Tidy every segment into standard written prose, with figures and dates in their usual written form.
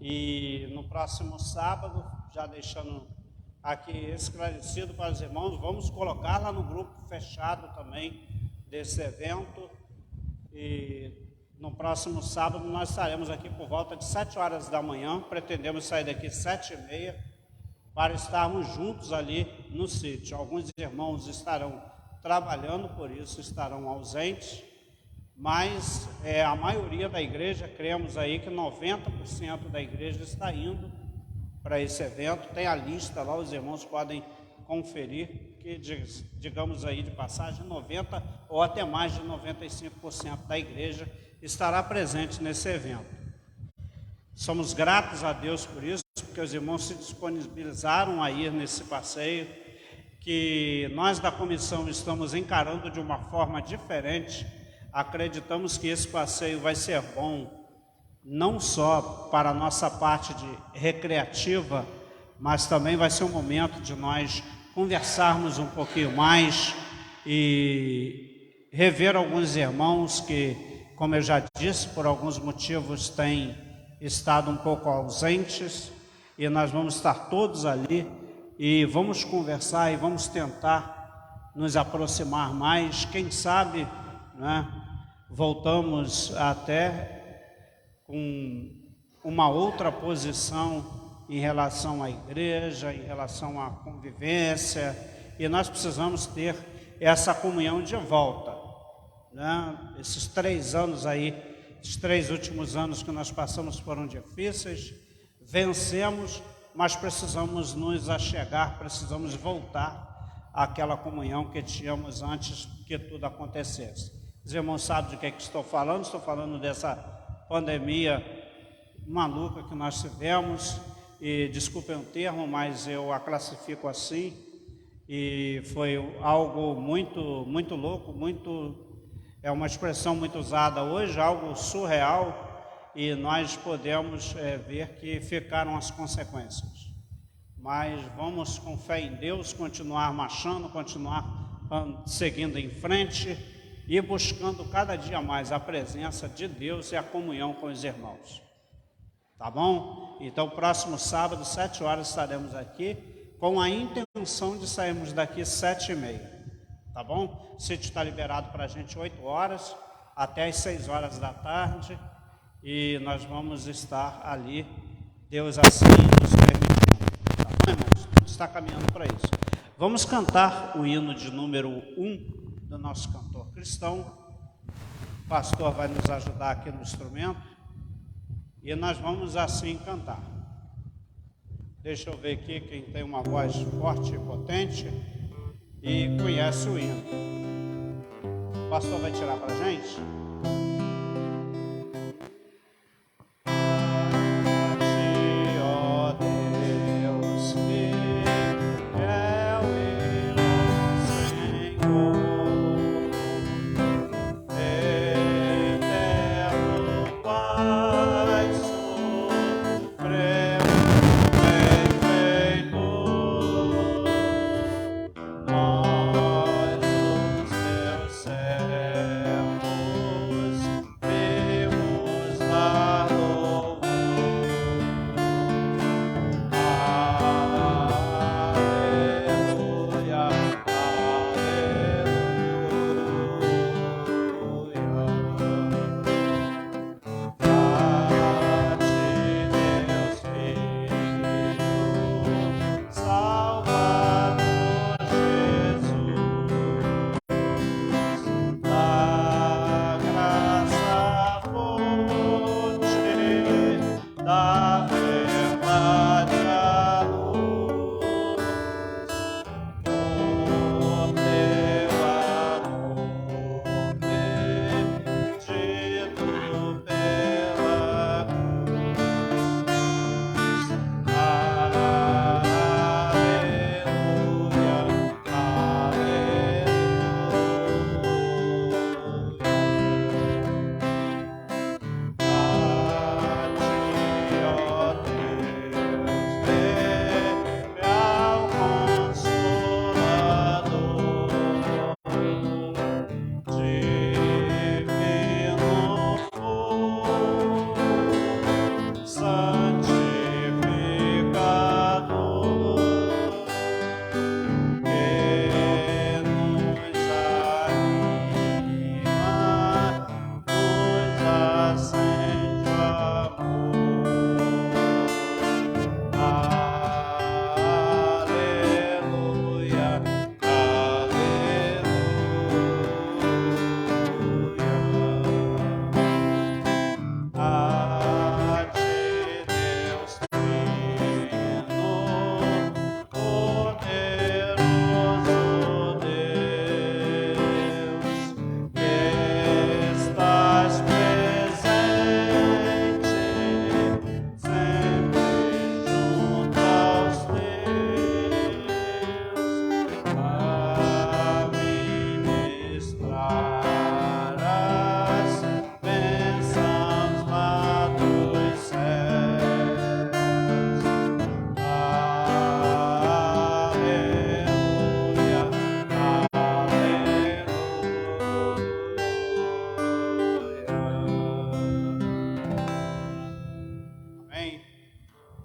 E no próximo sábado, já deixando aqui esclarecido para os irmãos, vamos colocar lá no grupo fechado também desse evento. E no próximo sábado nós estaremos aqui por volta de 7 horas da manhã, pretendemos sair daqui 7h30 para estarmos juntos ali no sítio. Alguns irmãos estarão trabalhando, por isso estarão ausentes, mas a maioria da igreja, cremos aí que 90% da igreja está indo para esse evento. Tem a lista lá, os irmãos podem conferir, que digamos aí de passagem, 90% ou até mais de 95% da igreja estará presente nesse evento. Somos gratos a Deus por isso, porque os irmãos se disponibilizaram a ir nesse passeio, que nós da comissão estamos encarando de uma forma diferente. Acreditamos que esse passeio vai ser bom, não só para a nossa parte de recreativa, mas também vai ser um momento de nós conversarmos um pouquinho mais e rever alguns irmãos que, como eu já disse, por alguns motivos têm estado um pouco ausentes, e nós vamos estar todos ali e vamos conversar e vamos tentar nos aproximar mais. Quem sabe, né, voltamos até com uma outra posição em relação à igreja, em relação à convivência, e nós precisamos ter essa comunhão de volta, né? Esses 3 anos aí, os 3 últimos anos que nós passamos foram difíceis, vencemos, mas precisamos nos achegar, precisamos voltar àquela comunhão que tínhamos antes que tudo acontecesse. Os irmãos sabem de que estou falando dessa pandemia maluca que nós tivemos, e desculpem o termo, mas eu a classifico assim, e foi algo muito louco, é uma expressão muito usada hoje, algo surreal, e nós podemos ver que ficaram as consequências. Mas vamos, com fé em Deus, continuar marchando, continuar seguindo em frente e buscando cada dia mais a presença de Deus e a comunhão com os irmãos. Tá bom? Então, próximo sábado, 7 horas, estaremos aqui com a intenção de sairmos daqui 7h30. Tá bom? O sítio está liberado para a gente 8 horas, até as 6 horas da tarde, e nós vamos estar ali, Deus assim nos permitindo. Tá bom, irmãos? Tudo está caminhando para isso. Vamos cantar o hino de número 1 do nosso cantor cristão. O pastor vai nos ajudar aqui no instrumento, e nós vamos assim cantar. Deixa eu ver aqui quem tem uma voz forte e potente e conhece o hino. O pastor vai tirar para a gente?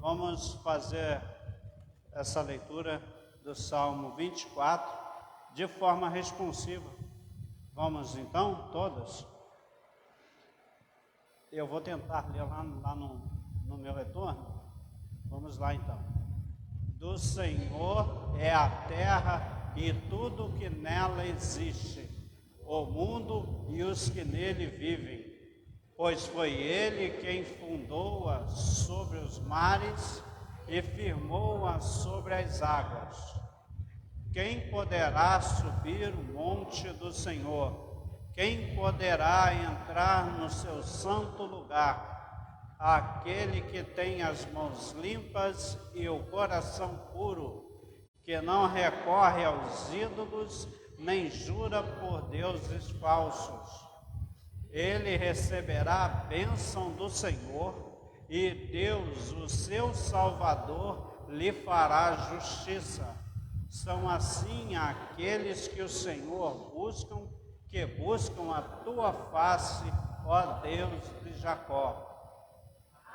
Vamos fazer essa leitura do Salmo 24 de forma responsiva. Vamos então, todas? Eu vou tentar ler lá no meu retorno. Vamos lá então. Do Senhor é a terra e tudo que nela existe, o mundo e os que nele vivem, pois foi Ele quem fundou-a sobre os mares e firmou-a sobre as águas. Quem poderá subir o monte do Senhor? Quem poderá entrar no seu santo lugar? Aquele que tem as mãos limpas e o coração puro, que não recorre aos ídolos, nem jura por deuses falsos. Ele receberá a bênção do Senhor, e Deus, o seu Salvador, lhe fará justiça. São assim aqueles que o Senhor buscam, que buscam a tua face, ó Deus de Jacó.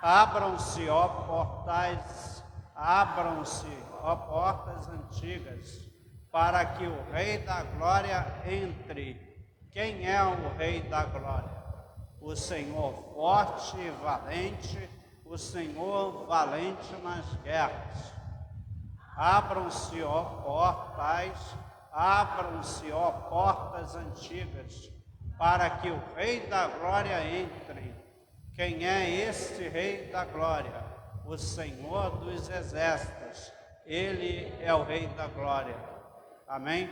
Abram-se, ó portais, abram-se, ó portas antigas, para que o Rei da Glória entre. Quem é o Rei da Glória? O Senhor forte e valente, o Senhor valente nas guerras. Abram-se, ó portais, abram-se, ó portas antigas, para que o Rei da Glória entre. Quem é este Rei da Glória? O Senhor dos Exércitos. Ele é o Rei da Glória. Amém?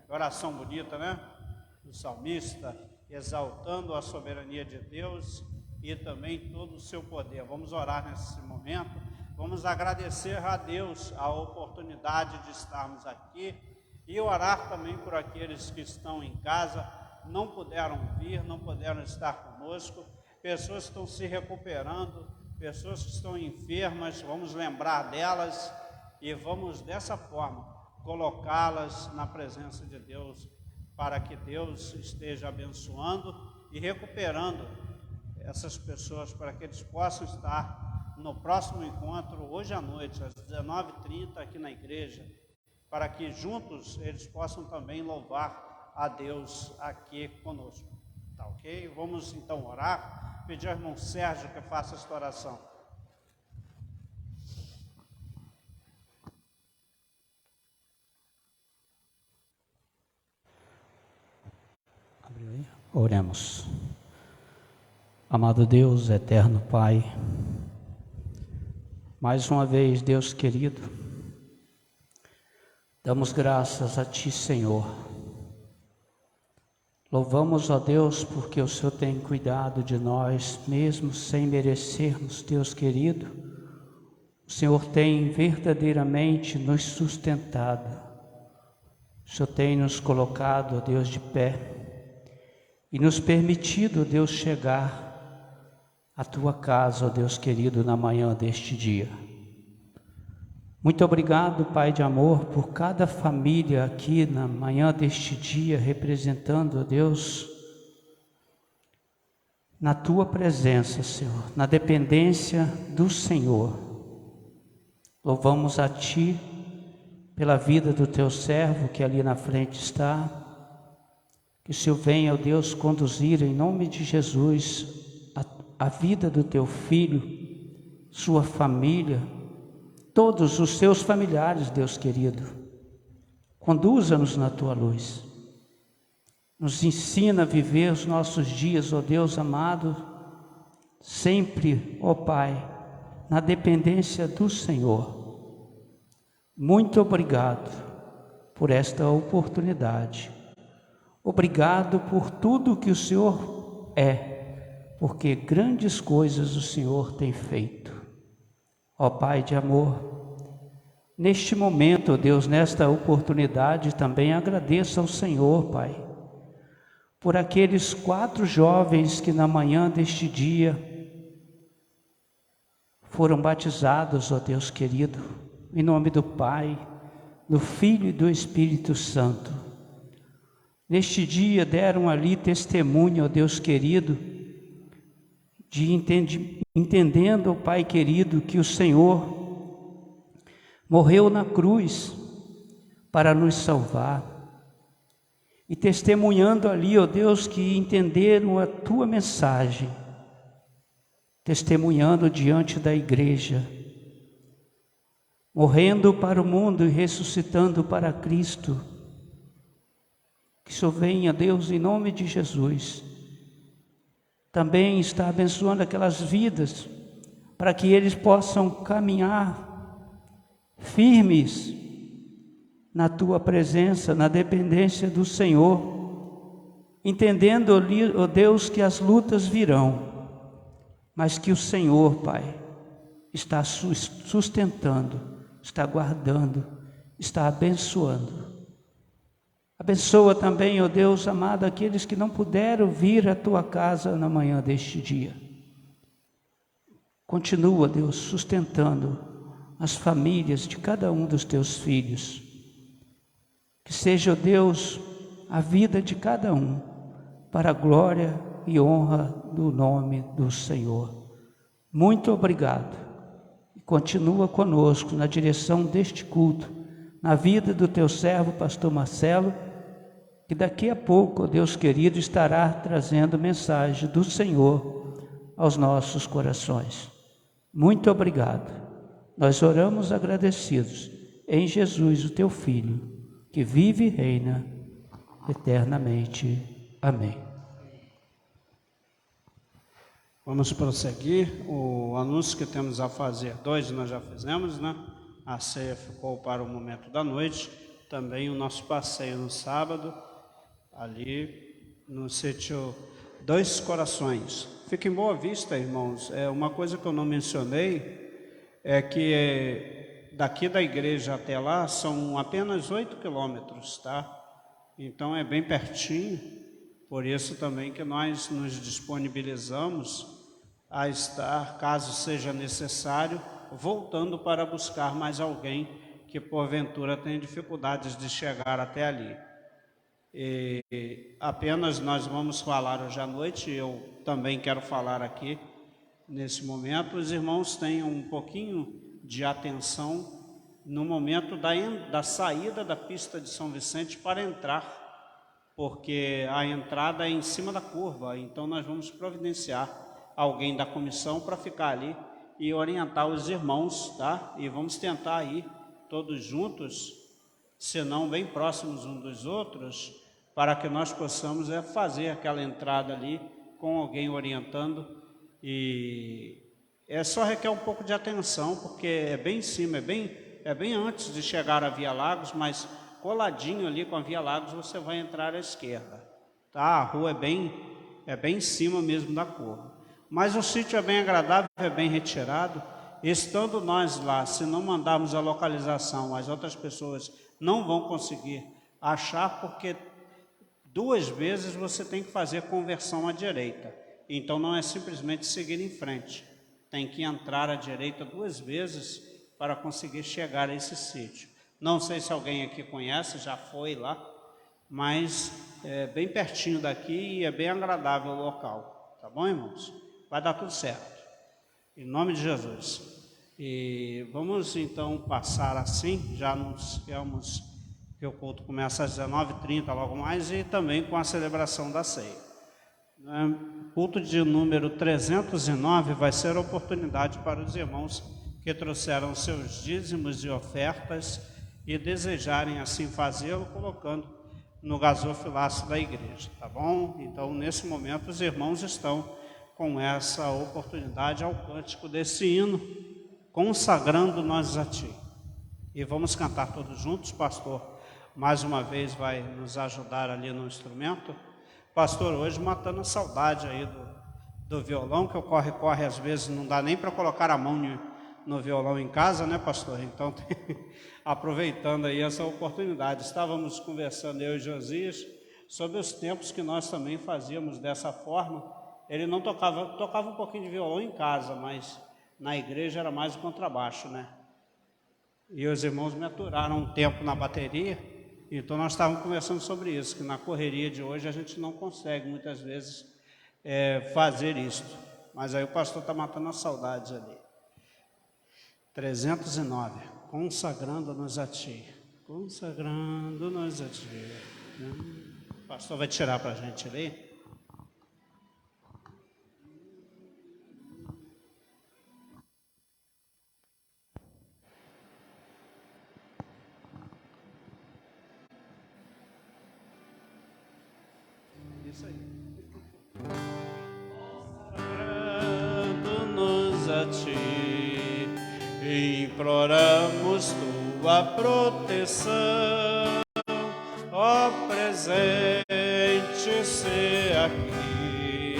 Oração bonita, né? Do salmista, exaltando a soberania de Deus e também todo o seu poder. Vamos orar nesse momento. Vamos agradecer a Deus a oportunidade de estarmos aqui e orar também por aqueles que estão em casa, não puderam vir, não puderam estar conosco. Pessoas que estão se recuperando, pessoas que estão enfermas, vamos lembrar delas e vamos dessa forma colocá-las na presença de Deus, para que Deus esteja abençoando e recuperando essas pessoas, para que eles possam estar no próximo encontro, hoje à noite, às 19h30, aqui na igreja, para que juntos eles possam também louvar a Deus aqui conosco. Tá ok? Vamos então orar. Pedir ao irmão Sérgio que faça esta oração. Abriu aí? Oremos. Amado Deus, eterno Pai, mais uma vez, Deus querido, damos graças a Ti, Senhor. Louvamos a Deus porque o Senhor tem cuidado de nós, mesmo sem merecermos, Deus querido. O Senhor tem verdadeiramente nos sustentado. O Senhor tem nos colocado, ó Deus, de pé e nos permitido, ó Deus, chegar à Tua casa, ó Deus querido, na manhã deste dia. Muito obrigado, Pai de amor, por cada família aqui na manhã deste dia, representando, ó Deus, na Tua presença, Senhor, na dependência do Senhor. Louvamos a Ti pela vida do Teu servo que ali na frente está. Que o Senhor venha, ó Deus, conduzir em nome de Jesus a vida do Teu filho, sua família, todos os seus familiares, Deus querido. Conduza-nos na Tua luz. Nos ensina a viver os nossos dias, ó Deus amado, sempre, ó Pai, na dependência do Senhor. Muito obrigado por esta oportunidade. Obrigado por tudo que o Senhor é, porque grandes coisas o Senhor tem feito. Ó Pai de amor, neste momento, ó Deus, nesta oportunidade, também agradeço ao Senhor, Pai, por aqueles 4 jovens que na manhã deste dia foram batizados, ó Deus querido, em nome do Pai, do Filho e do Espírito Santo. Neste dia deram ali testemunho, ó Deus querido, entendendo, Pai querido, que o Senhor morreu na cruz para nos salvar. E testemunhando ali, ó Deus, que entenderam a Tua mensagem, testemunhando diante da igreja, morrendo para o mundo e ressuscitando para Cristo. Que isso venha, Deus, em nome de Jesus. Também está abençoando aquelas vidas, para que eles possam caminhar firmes na Tua presença, na dependência do Senhor, entendendo, ó Deus, que as lutas virão, mas que o Senhor, Pai, está sustentando, está guardando, está abençoando. Abençoa também, ó Deus amado, aqueles que não puderam vir à Tua casa na manhã deste dia. Continua, Deus, sustentando as famílias de cada um dos Teus filhos. Que seja, ó Deus, a vida de cada um, para a glória e honra do nome do Senhor. Muito obrigado. E continua conosco na direção deste culto, na vida do Teu servo, pastor Marcelo, que daqui a pouco, ó Deus querido, estará trazendo mensagem do Senhor aos nossos corações. Muito obrigado. Nós oramos agradecidos em Jesus, o Teu Filho, que vive e reina eternamente. Amém. Vamos prosseguir. O anúncio que temos a fazer, 2 nós já fizemos, né? A ceia ficou para o momento da noite. Também o nosso passeio no sábado, ali no sítio Dois Corações. Fica em Boa Vista, irmãos. Uma coisa que eu não mencionei é que daqui da igreja até lá são apenas 8 quilômetros, tá? Então é bem pertinho, por isso também que nós nos disponibilizamos a estar, caso seja necessário, voltando para buscar mais alguém que porventura tenha dificuldades de chegar até ali. E apenas nós vamos falar hoje à noite, eu também quero falar aqui nesse momento. Os irmãos tenham um pouquinho de atenção no momento da saída da pista de São Vicente para entrar, porque a entrada é em cima da curva, então nós vamos providenciar alguém da comissão para ficar ali e orientar os irmãos, tá? E vamos tentar ir todos juntos, se não bem próximos uns dos outros, para que nós possamos fazer aquela entrada ali com alguém orientando. E só requer um pouco de atenção, porque é bem em cima, é bem antes de chegar à Via Lagos, mas coladinho ali com a Via Lagos você vai entrar à esquerda, tá? A rua é bem em cima mesmo da curva, mas o sítio é bem agradável, é bem retirado. Estando nós lá, se não mandarmos a localização, as outras pessoas não vão conseguir achar, porque 2 vezes você tem que fazer conversão à direita, então não é simplesmente seguir em frente, tem que entrar à direita 2 vezes para conseguir chegar a esse sítio. Não sei se alguém aqui conhece, já foi lá, mas é bem pertinho daqui e é bem agradável o local, tá bom, irmãos? Vai dar tudo certo, em nome de Jesus. E vamos então passar assim, já anunciamos que o culto começa às 19h30 logo mais, e também com a celebração da ceia. Culto de número 309 vai ser a oportunidade para os irmãos que trouxeram seus dízimos e ofertas e desejarem assim fazê-lo, colocando no gasofilácio da igreja, tá bom? Então, nesse momento, os irmãos estão com essa oportunidade ao cântico desse hino, consagrando-nós a Ti. E vamos cantar todos juntos. Pastor, mais uma vez, vai nos ajudar ali no instrumento. Pastor, hoje matando a saudade aí do violão, que o corre, às vezes não dá nem para colocar a mão no violão em casa, né, pastor? Então, aproveitando aí essa oportunidade. Estávamos conversando, eu e Josias, sobre os tempos que nós também fazíamos dessa forma. Ele não tocava um pouquinho de violão em casa, mas na igreja era mais o contrabaixo, né? E os irmãos me aturaram um tempo na bateria, então nós estávamos conversando sobre isso, que na correria de hoje a gente não consegue muitas vezes fazer isso. Mas aí o pastor está matando a saudade ali. 309, consagrando-nos a Ti. Consagrando-nos a Ti. O pastor vai tirar para a gente ali. Isso aí. Consagrando-nos a Ti, imploramos Tua proteção, ó presente ser aqui,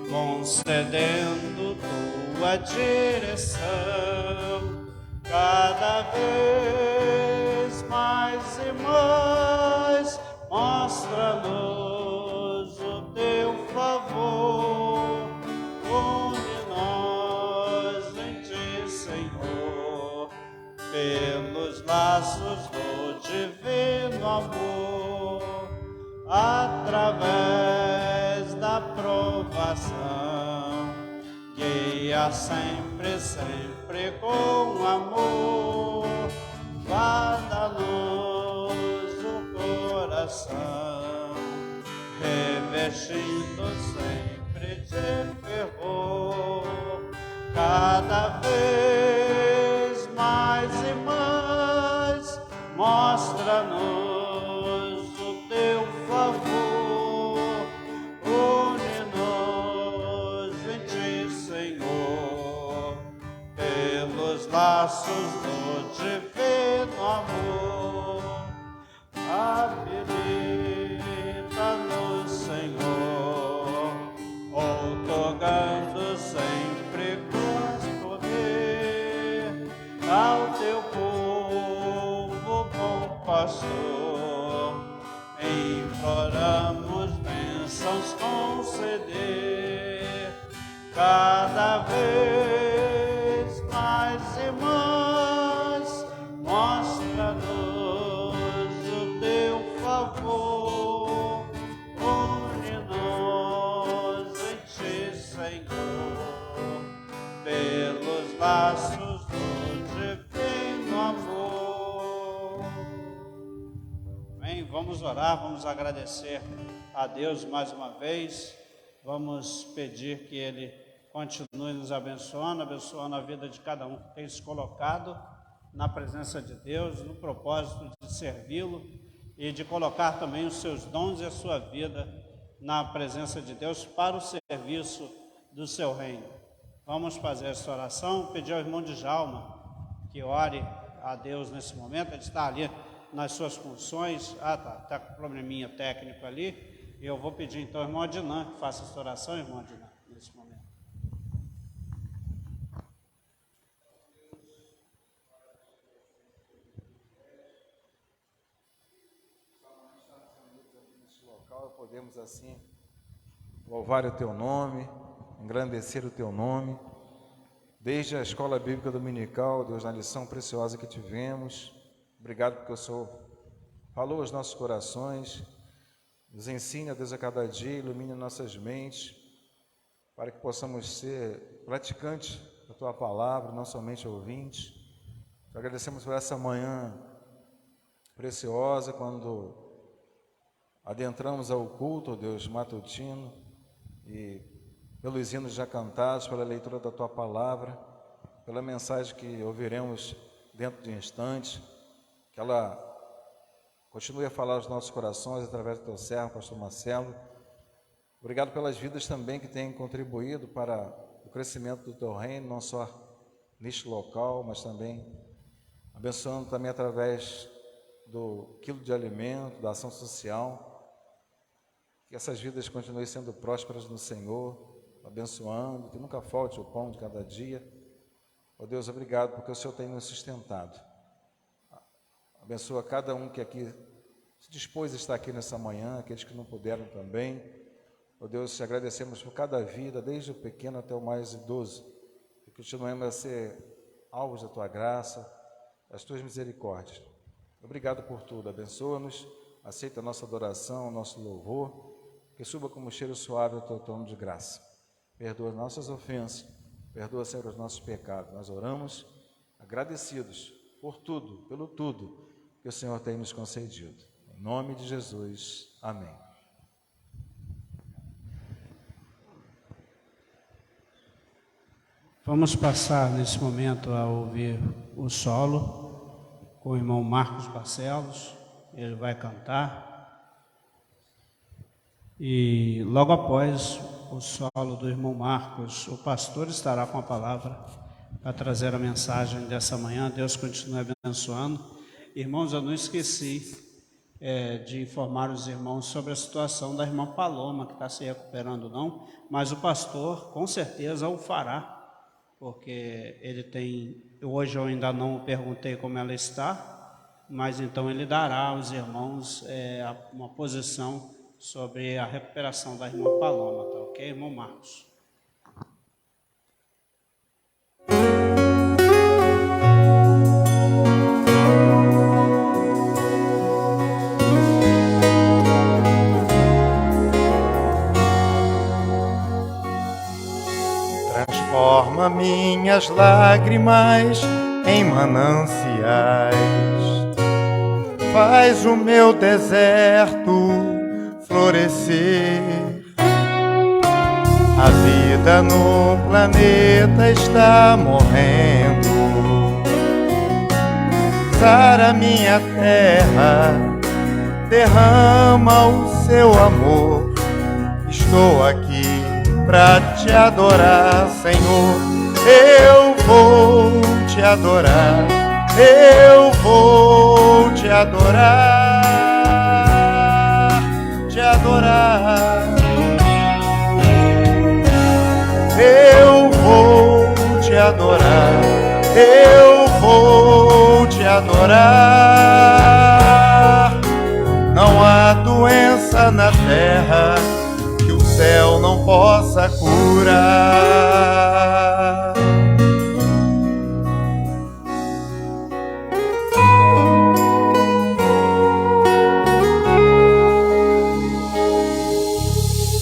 concedendo Tua direção, cada vez mais e mais, mostra-nos o Teu favor, une-nós em Ti, Senhor, pelos laços do divino amor, através da provação, guia sempre, sempre com amor, guarda-nos o coração, revestindo sempre de fervor, cada vez mais e mais, mostra-nos o Teu favor, une-nos em Ti, Senhor, pelos laços do divino amor, habilita-nos, Senhor, outorgando sempre poder ao Teu povo, bom pastor, imploramos bênçãos conceder, cada vez mais e mais, mostra-nos o Teu favor, une-nos em Ti, Senhor, pelos laços do divino amor. Amém? Vamos orar, vamos agradecer a Deus mais uma vez, vamos pedir que Ele continue nos abençoando, abençoando a vida de cada um que tem se colocado na presença de Deus, no propósito de servi-lo e de colocar também os seus dons e a sua vida na presença de Deus para o serviço do seu reino. Vamos fazer essa oração, pedir ao irmão Djalma que ore a Deus nesse momento. Ele está ali nas suas funções. Está com um probleminha técnico ali. E eu vou pedir então ao irmão Adnan que faça essa oração, irmão Adnan, nesse momento. Neste local podemos assim louvar o Teu nome, engrandecer o Teu nome, desde a escola bíblica dominical, Deus, na lição preciosa que tivemos. Obrigado porque o Senhor falou aos nossos corações, nos ensina, Deus, a cada dia, ilumine nossas mentes, para que possamos ser praticantes da Tua palavra, não somente ouvintes. Te agradecemos por essa manhã preciosa, quando adentramos ao culto, Deus, matutino, e pelos hinos já cantados, pela leitura da Tua palavra, pela mensagem que ouviremos dentro de instantes, que ela continue a falar aos nossos corações através do Teu servo, pastor Marcelo. Obrigado pelas vidas também que têm contribuído para o crescimento do Teu reino, não só neste local, mas também abençoando também através do quilo de alimento, da ação social. Que essas vidas continuem sendo prósperas no Senhor, abençoando, que nunca falte o pão de cada dia. Ó Deus, obrigado porque o Senhor tem nos sustentado. Abençoa cada um que aqui se dispôs a estar aqui nessa manhã, aqueles que não puderam também. Ó Deus, te agradecemos por cada vida, desde o pequeno até o mais idoso, e continuemos a ser alvos da Tua graça, das Tuas misericórdias. Obrigado por tudo, abençoa-nos, aceita a nossa adoração, o nosso louvor, que suba como cheiro suave ao Teu trono de graça. perdoa as nossas ofensas, perdoa, Senhor, os nossos pecados. Nós oramos agradecidos por tudo, pelo tudo que o Senhor tem nos concedido. Em nome de Jesus, amém. Vamos passar nesse momento a ouvir o solo com o irmão Marcos Barcelos. Ele vai cantar. E logo após o solo do irmão Marcos, o pastor estará com a palavra para trazer a mensagem dessa manhã. Deus continue abençoando. Irmãos, eu não esqueci de informar os irmãos sobre a situação da irmã Paloma, que está se recuperando não, mas o pastor com certeza o fará, porque ele tem, hoje eu ainda não perguntei como ela está, mas então ele dará aos irmãos uma posição sobre a recuperação da irmã Paloma, tá ok, irmão Marcos? Transforma minhas lágrimas em mananciais, faz o meu deserto florescer. A vida no planeta está morrendo. Sara minha terra, derrama o seu amor. Estou aqui pra te adorar, Senhor. Eu vou te adorar, eu vou te adorar, te adorar. Eu vou te adorar, eu vou te adorar. Não há doença na terra que o céu não possa curar.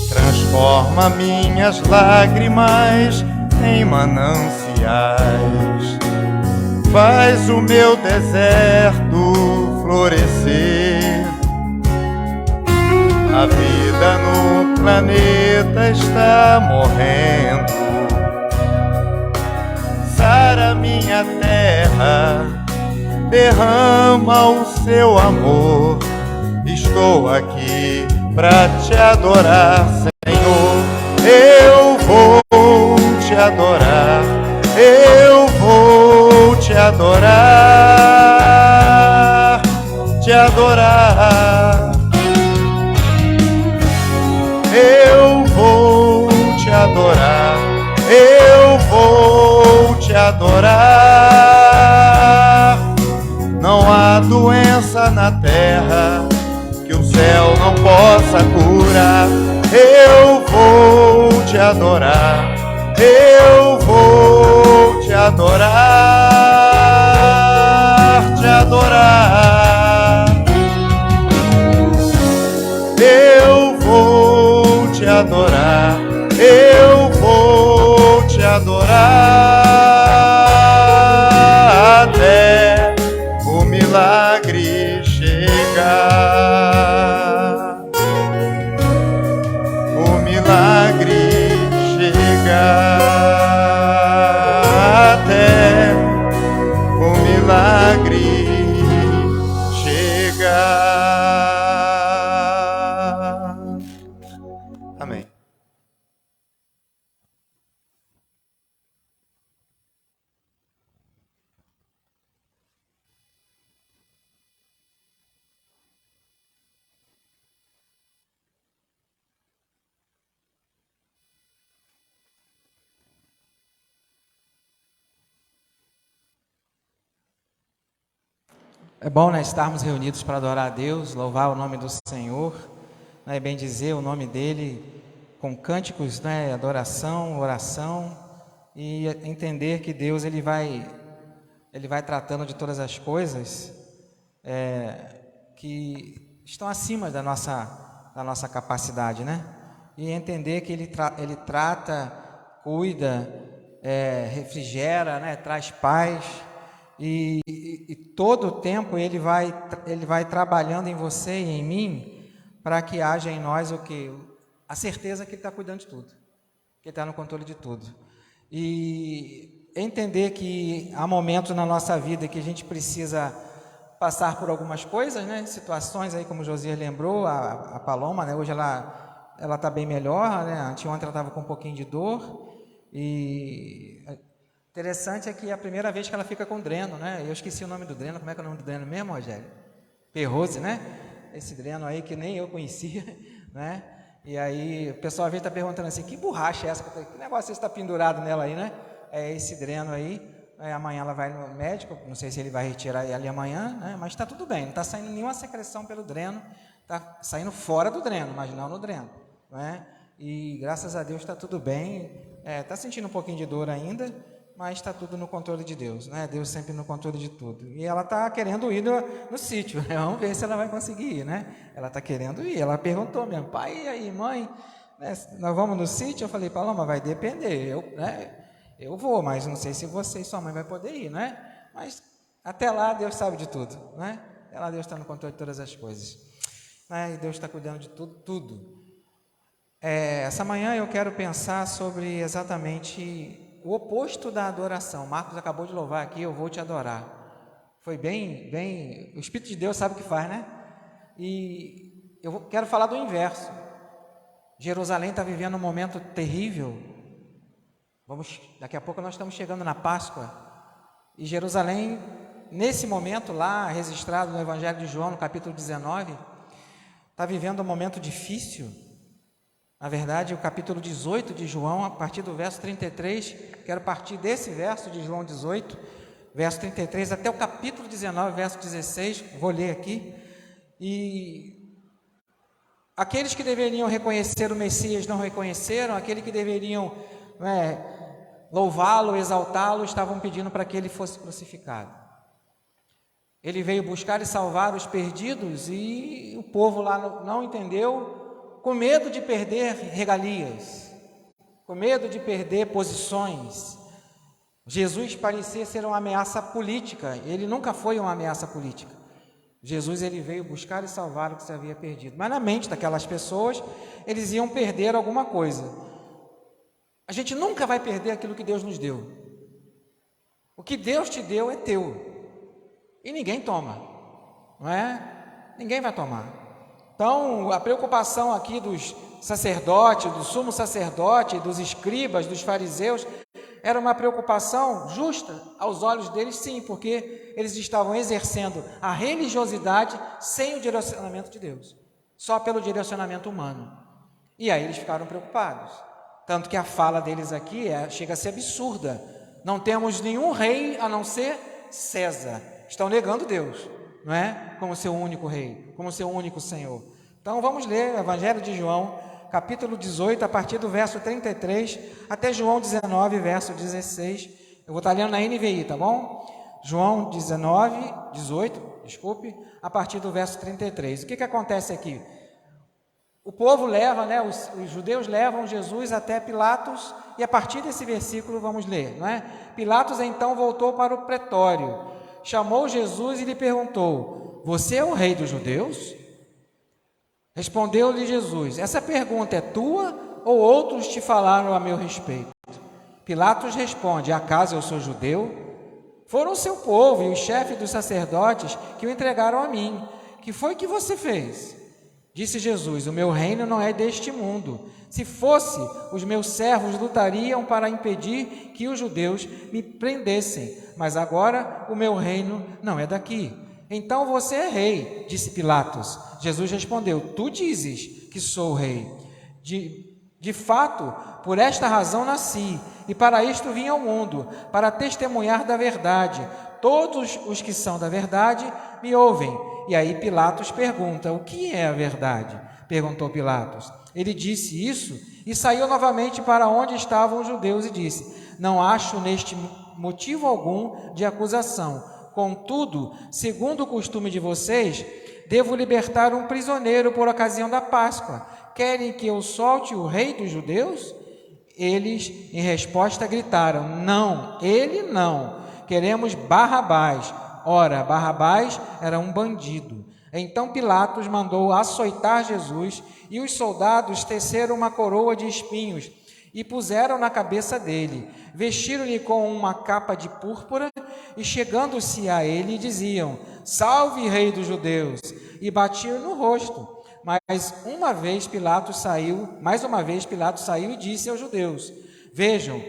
Transforma minhas lágrimas em mananciais, faz o meu deserto florescer. A vida no planeta está morrendo. Sara minha terra, derrama o seu amor. Estou aqui pra te adorar, Senhor. Eu vou te adorar, eu vou te adorar, te adorar. Eu vou te adorar, eu vou te adorar. Não há doença na terra que o céu não possa curar. Eu vou te adorar, eu vou te adorar, te adorar. Eu vou te adorar, eu vou te adorar até o milagre chegar. O milagre chegar até o milagre chegar. Amém. É bom, né, estarmos reunidos para adorar a Deus, louvar o nome do Senhor, né, bendizer o nome dEle com cânticos, né, adoração, oração, e entender que Deus ele vai tratando de todas as coisas que estão acima da nossa capacidade, né? E entender que Ele trata cuida, refrigera, né? Traz paz. E todo o tempo Ele vai trabalhando em você e em mim para que haja em nós o quê? A certeza que Ele está cuidando de tudo, que Ele está no controle de tudo. E entender que há momentos na nossa vida que a gente precisa passar por algumas coisas, né? Situações aí, como o Josias lembrou, a Paloma, né? Hoje ela está bem melhor, né? Anteontem ela estava com um pouquinho de dor. E interessante é que é a primeira vez que ela fica com dreno, né? Eu esqueci o nome do dreno. Como é que é o nome do dreno mesmo, Rogério? Perrose, né? Esse dreno aí que nem eu conhecia, né? E aí o pessoal às vezes está perguntando assim, que borracha é essa? Que negócio está pendurado nela aí, né? É esse dreno aí. Amanhã ela vai no médico, não sei se ele vai retirar ela amanhã, né? Mas está tudo bem, não está saindo nenhuma secreção pelo dreno, está saindo fora do dreno, mas não no dreno, né? E graças a Deus está tudo bem, está sentindo um pouquinho de dor ainda, mas está tudo no controle de Deus, né? Deus sempre no controle de tudo. E ela está querendo ir no sítio, né? Vamos ver se ela vai conseguir ir, né? Ela está querendo ir, ela perguntou mesmo, pai, e aí, mãe, né? Nós vamos no sítio? Eu falei, Paloma, vai depender, eu vou, mas não sei se você e sua mãe vai poder ir, né? Mas até lá Deus sabe de tudo, né? Até lá Deus está no controle de todas as coisas, né? E Deus está cuidando de tudo. Essa manhã eu quero pensar sobre exatamente o oposto da adoração. Marcos acabou de louvar aqui, eu vou te adorar. Foi bem, o Espírito de Deus sabe o que faz, né? E eu quero falar do inverso. Jerusalém está vivendo um momento terrível. Daqui a pouco nós estamos chegando na Páscoa, e Jerusalém, nesse momento lá, registrado no Evangelho de João, no capítulo 19, está vivendo um momento difícil. Na verdade, o capítulo 18 de João, a partir do verso 33, quero partir desse verso de João 18, verso 33, até o capítulo 19, verso 16, vou ler aqui. E aqueles que deveriam reconhecer o Messias não reconheceram, aqueles que deveriam louvá-lo, exaltá-lo, estavam pedindo para que ele fosse crucificado. Ele veio buscar e salvar os perdidos, e o povo lá não entendeu, com medo de perder regalias, com medo de perder posições. Jesus parecia ser uma ameaça política, ele nunca foi uma ameaça política. Jesus, ele veio buscar e salvar o que se havia perdido, mas na mente daquelas pessoas, eles iam perder alguma coisa. A gente nunca vai perder aquilo que Deus nos deu. O que Deus te deu é teu. E ninguém toma. Não é? Ninguém vai tomar. Então, a preocupação aqui dos sacerdotes, do sumo sacerdote, dos escribas, dos fariseus, era uma preocupação justa aos olhos deles, sim, porque eles estavam exercendo a religiosidade sem o direcionamento de Deus, só pelo direcionamento humano. E aí eles ficaram preocupados. Tanto que a fala deles aqui chega a ser absurda. Não temos nenhum rei a não ser César. Estão negando Deus, não é? Como seu único rei, como seu único Senhor. Então vamos ler o Evangelho de João, capítulo 18, a partir do verso 33 até João 19, verso 16. Eu vou estar lendo na NVI, tá bom? João 18, a partir do verso 33. O que acontece aqui? O povo leva, né, os judeus levam Jesus até Pilatos, e a partir desse versículo vamos ler, não é? Pilatos então voltou para o pretório, chamou Jesus e lhe perguntou: você é o rei dos judeus? Respondeu-lhe Jesus: essa pergunta é tua ou outros te falaram a meu respeito? Pilatos responde: acaso eu sou judeu? Foram o seu povo e os chefes dos sacerdotes que o entregaram a mim. Que foi que você fez? Disse Jesus: o meu reino não é deste mundo. Se fosse, os meus servos lutariam para impedir que os judeus me prendessem, mas agora o meu reino não é daqui. Então você é rei, disse Pilatos. Jesus respondeu: tu dizes que sou rei. De fato, por esta razão nasci, e para isto vim ao mundo, para testemunhar da verdade. Todos os que são da verdade me ouvem. E aí Pilatos pergunta: o que é a verdade? Perguntou Pilatos. Ele disse isso e saiu novamente para onde estavam os judeus e disse: não acho neste motivo algum de acusação. Contudo, segundo o costume de vocês, devo libertar um prisioneiro por ocasião da Páscoa. Querem que eu solte o rei dos judeus? Eles, em resposta, gritaram: não, ele não, queremos Barrabás. Ora, Barrabás era um bandido. Então Pilatos mandou açoitar Jesus, e os soldados teceram uma coroa de espinhos e puseram na cabeça dele. Vestiram-lhe com uma capa de púrpura e, chegando-se a ele, diziam: salve, rei dos judeus, e batiam no rosto. Mais uma vez Pilatos saiu e disse aos judeus: vejam,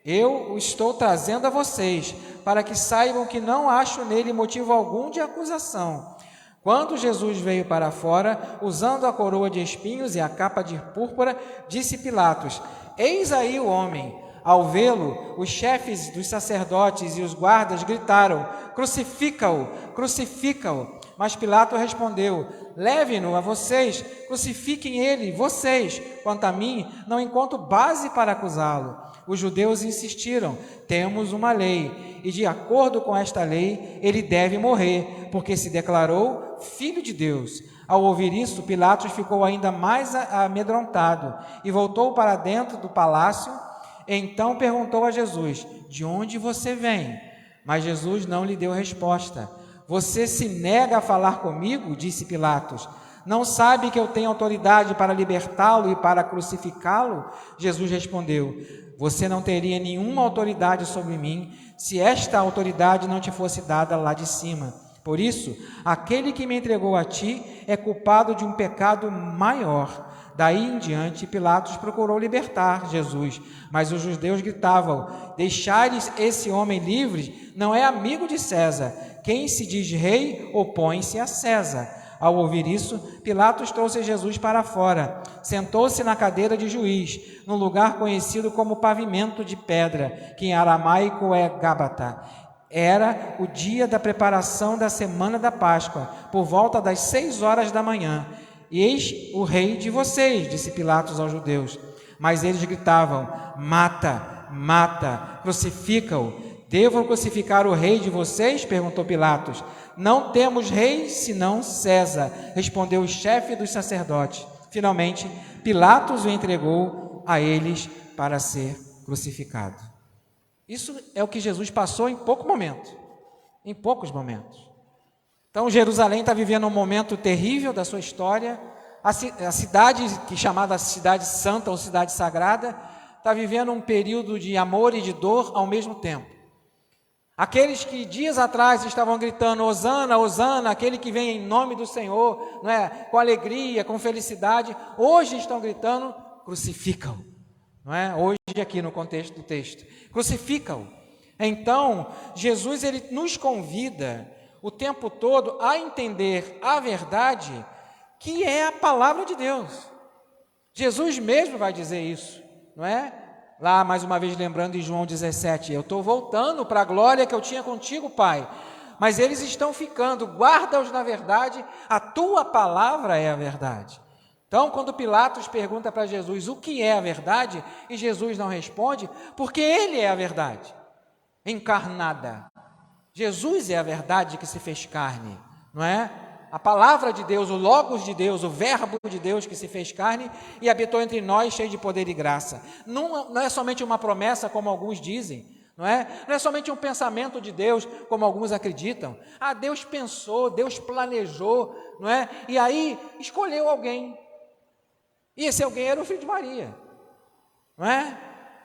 eu o estou trazendo a vocês, para que saibam que não acho nele motivo algum de acusação. Quando Jesus veio para fora, usando a coroa de espinhos e a capa de púrpura, disse Pilatos: eis aí o homem. Ao vê-lo, os chefes dos sacerdotes e os guardas gritaram: crucifica-o, crucifica-o. Mas Pilatos respondeu: leve-no a vocês, crucifiquem ele, vocês. Quanto a mim, não encontro base para acusá-lo. Os judeus insistiram: temos uma lei, e de acordo com esta lei, ele deve morrer, porque se declarou filho de Deus. Ao ouvir isso, Pilatos ficou ainda mais amedrontado e voltou para dentro do palácio. Então perguntou a Jesus: de onde você vem? Mas Jesus não lhe deu resposta. Você se nega a falar comigo? Disse Pilatos. Não sabe que eu tenho autoridade para libertá-lo e para crucificá-lo? Jesus respondeu: você não teria nenhuma autoridade sobre mim se esta autoridade não te fosse dada lá de cima. Por isso, aquele que me entregou a ti é culpado de um pecado maior. Daí em diante, Pilatos procurou libertar Jesus, mas os judeus gritavam: deixai esse homem livre, não é amigo de César. Quem se diz rei opõe-se a César. Ao ouvir isso, Pilatos trouxe Jesus para fora, sentou-se na cadeira de juiz, num lugar conhecido como pavimento de pedra, que em aramaico é Gábata. Era o dia da preparação da semana da Páscoa, por volta das 6 horas da manhã. Eis o rei de vocês, disse Pilatos aos judeus. Mas eles gritavam: mata, mata, crucifica-o. Devo crucificar o rei de vocês? Perguntou Pilatos. Não temos rei senão César, respondeu o chefe dos sacerdotes. Finalmente, Pilatos o entregou a eles para ser crucificado. Isso é o que Jesus passou em poucos momentos. Então, Jerusalém está vivendo um momento terrível da sua história. A cidade, que é chamada Cidade Santa ou Cidade Sagrada, está vivendo um período de amor e de dor ao mesmo tempo. Aqueles que dias atrás estavam gritando: Hosana, Hosana, aquele que vem em nome do Senhor, não é? Com alegria, com felicidade, hoje estão gritando: crucifica-o. Não é? Hoje aqui no contexto do texto, crucifica-o. Então, Jesus ele nos convida o tempo todo a entender a verdade, que é a palavra de Deus. Jesus mesmo vai dizer isso, não é? Lá, mais uma vez, lembrando em João 17, eu estou voltando para a glória que eu tinha contigo, Pai, mas eles estão ficando, guarda-os na verdade, a tua palavra é a verdade. Então, quando Pilatos pergunta para Jesus o que é a verdade, e Jesus não responde, porque ele é a verdade, encarnada. Jesus é a verdade que se fez carne, não é? A palavra de Deus, o Logos de Deus, o Verbo de Deus que se fez carne e habitou entre nós cheio de poder e graça. Não é somente uma promessa, como alguns dizem, não é? Não é somente um pensamento de Deus, como alguns acreditam. Ah, Deus pensou, Deus planejou, não é? E aí escolheu alguém. E esse alguém era o filho de Maria, não é?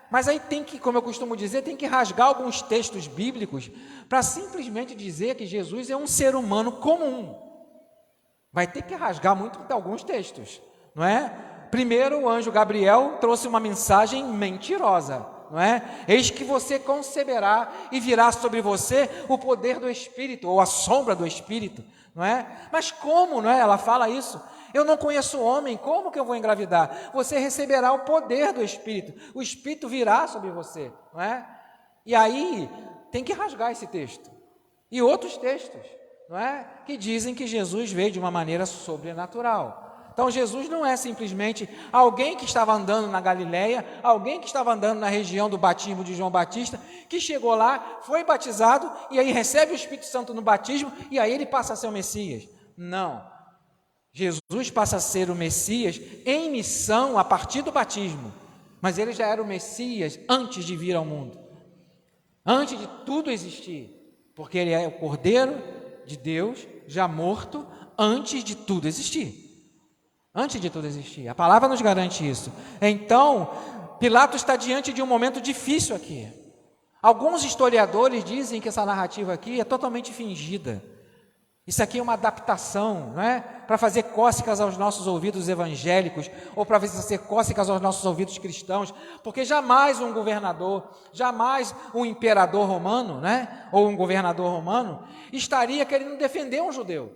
Mas aí tem que, como eu costumo dizer, tem que rasgar alguns textos bíblicos para simplesmente dizer que Jesus é um ser humano comum. Vai ter que rasgar alguns textos, não é? Primeiro, o anjo Gabriel trouxe uma mensagem mentirosa, não é? Eis que você conceberá e virá sobre você o poder do Espírito, ou a sombra do Espírito, não é? Mas como, não é? Ela fala isso. Eu não conheço homem, como que eu vou engravidar? Você receberá o poder do Espírito, o Espírito virá sobre você, não é? E aí, tem que rasgar esse texto. E outros textos, não é? Que dizem que Jesus veio de uma maneira sobrenatural. Então, Jesus não é simplesmente alguém que estava andando na Galileia, alguém que estava andando na região do batismo de João Batista, que chegou lá, foi batizado, e aí recebe o Espírito Santo no batismo, e aí ele passa a ser o Messias. Não. Jesus passa a ser o Messias em missão a partir do batismo. mas ele já era o Messias antes de vir ao mundo, antes de tudo existir, porque ele é o Cordeiro de Deus, já morto, antes de tudo existir. Antes de tudo existir. A palavra nos garante isso. Então, Pilatos está diante de um momento difícil aqui. Alguns historiadores dizem que essa narrativa aqui é totalmente fingida. Isso aqui é uma adaptação, não é? Para fazer cócegas aos nossos ouvidos evangélicos, ou para fazer cócegas aos nossos ouvidos cristãos, porque jamais um governador, jamais um imperador romano, né? Ou um governador romano, estaria querendo defender um judeu.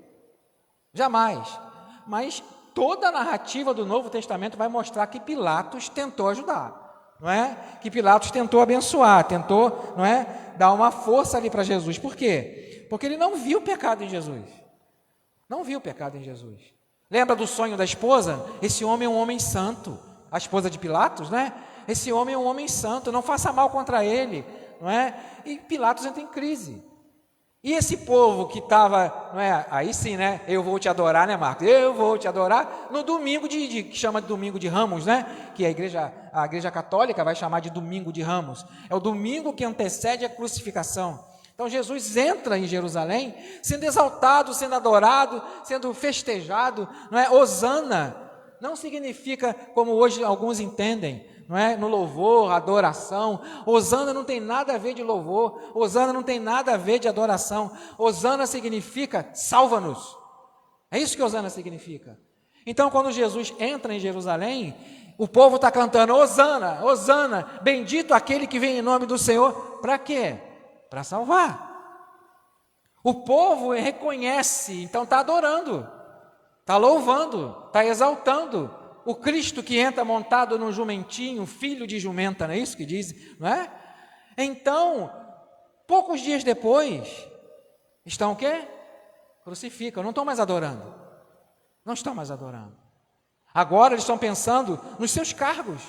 Jamais. Mas toda a narrativa do Novo Testamento vai mostrar que Pilatos tentou ajudar, não é? Que Pilatos tentou abençoar, tentou, não é? Dar uma força ali para Jesus. Por quê? Porque ele não viu o pecado em Jesus. Não viu o pecado em Jesus. Lembra do sonho da esposa? Esse homem é um homem santo. A esposa de Pilatos, né? Esse homem é um homem santo, não faça mal contra ele, não é? E Pilatos entra em crise. E esse povo que estava, não é? Aí sim, né? Eu vou te adorar, né, Marcos? Eu vou te adorar no domingo que chama de domingo de Ramos, né? Que a igreja católica vai chamar de domingo de Ramos. É o domingo que antecede a crucificação. Então Jesus entra em Jerusalém, sendo exaltado, sendo adorado, sendo festejado, não é? Hosana não significa, como hoje alguns entendem, não é? No louvor, adoração. Hosana não tem nada a ver de louvor, Hosana não tem nada a ver de adoração. Hosana significa salva-nos. É isso que Hosana significa. Então, quando Jesus entra em Jerusalém, o povo está cantando Hosana, Hosana, bendito aquele que vem em nome do Senhor. Para quê? Para salvar. O povo reconhece, então está adorando, está louvando, está exaltando o Cristo que entra montado num jumentinho, filho de jumenta, não é isso que diz, não é? Então, poucos dias depois, estão o quê? Crucificam, não estão mais adorando. Não estão mais adorando. Agora eles estão pensando nos seus cargos.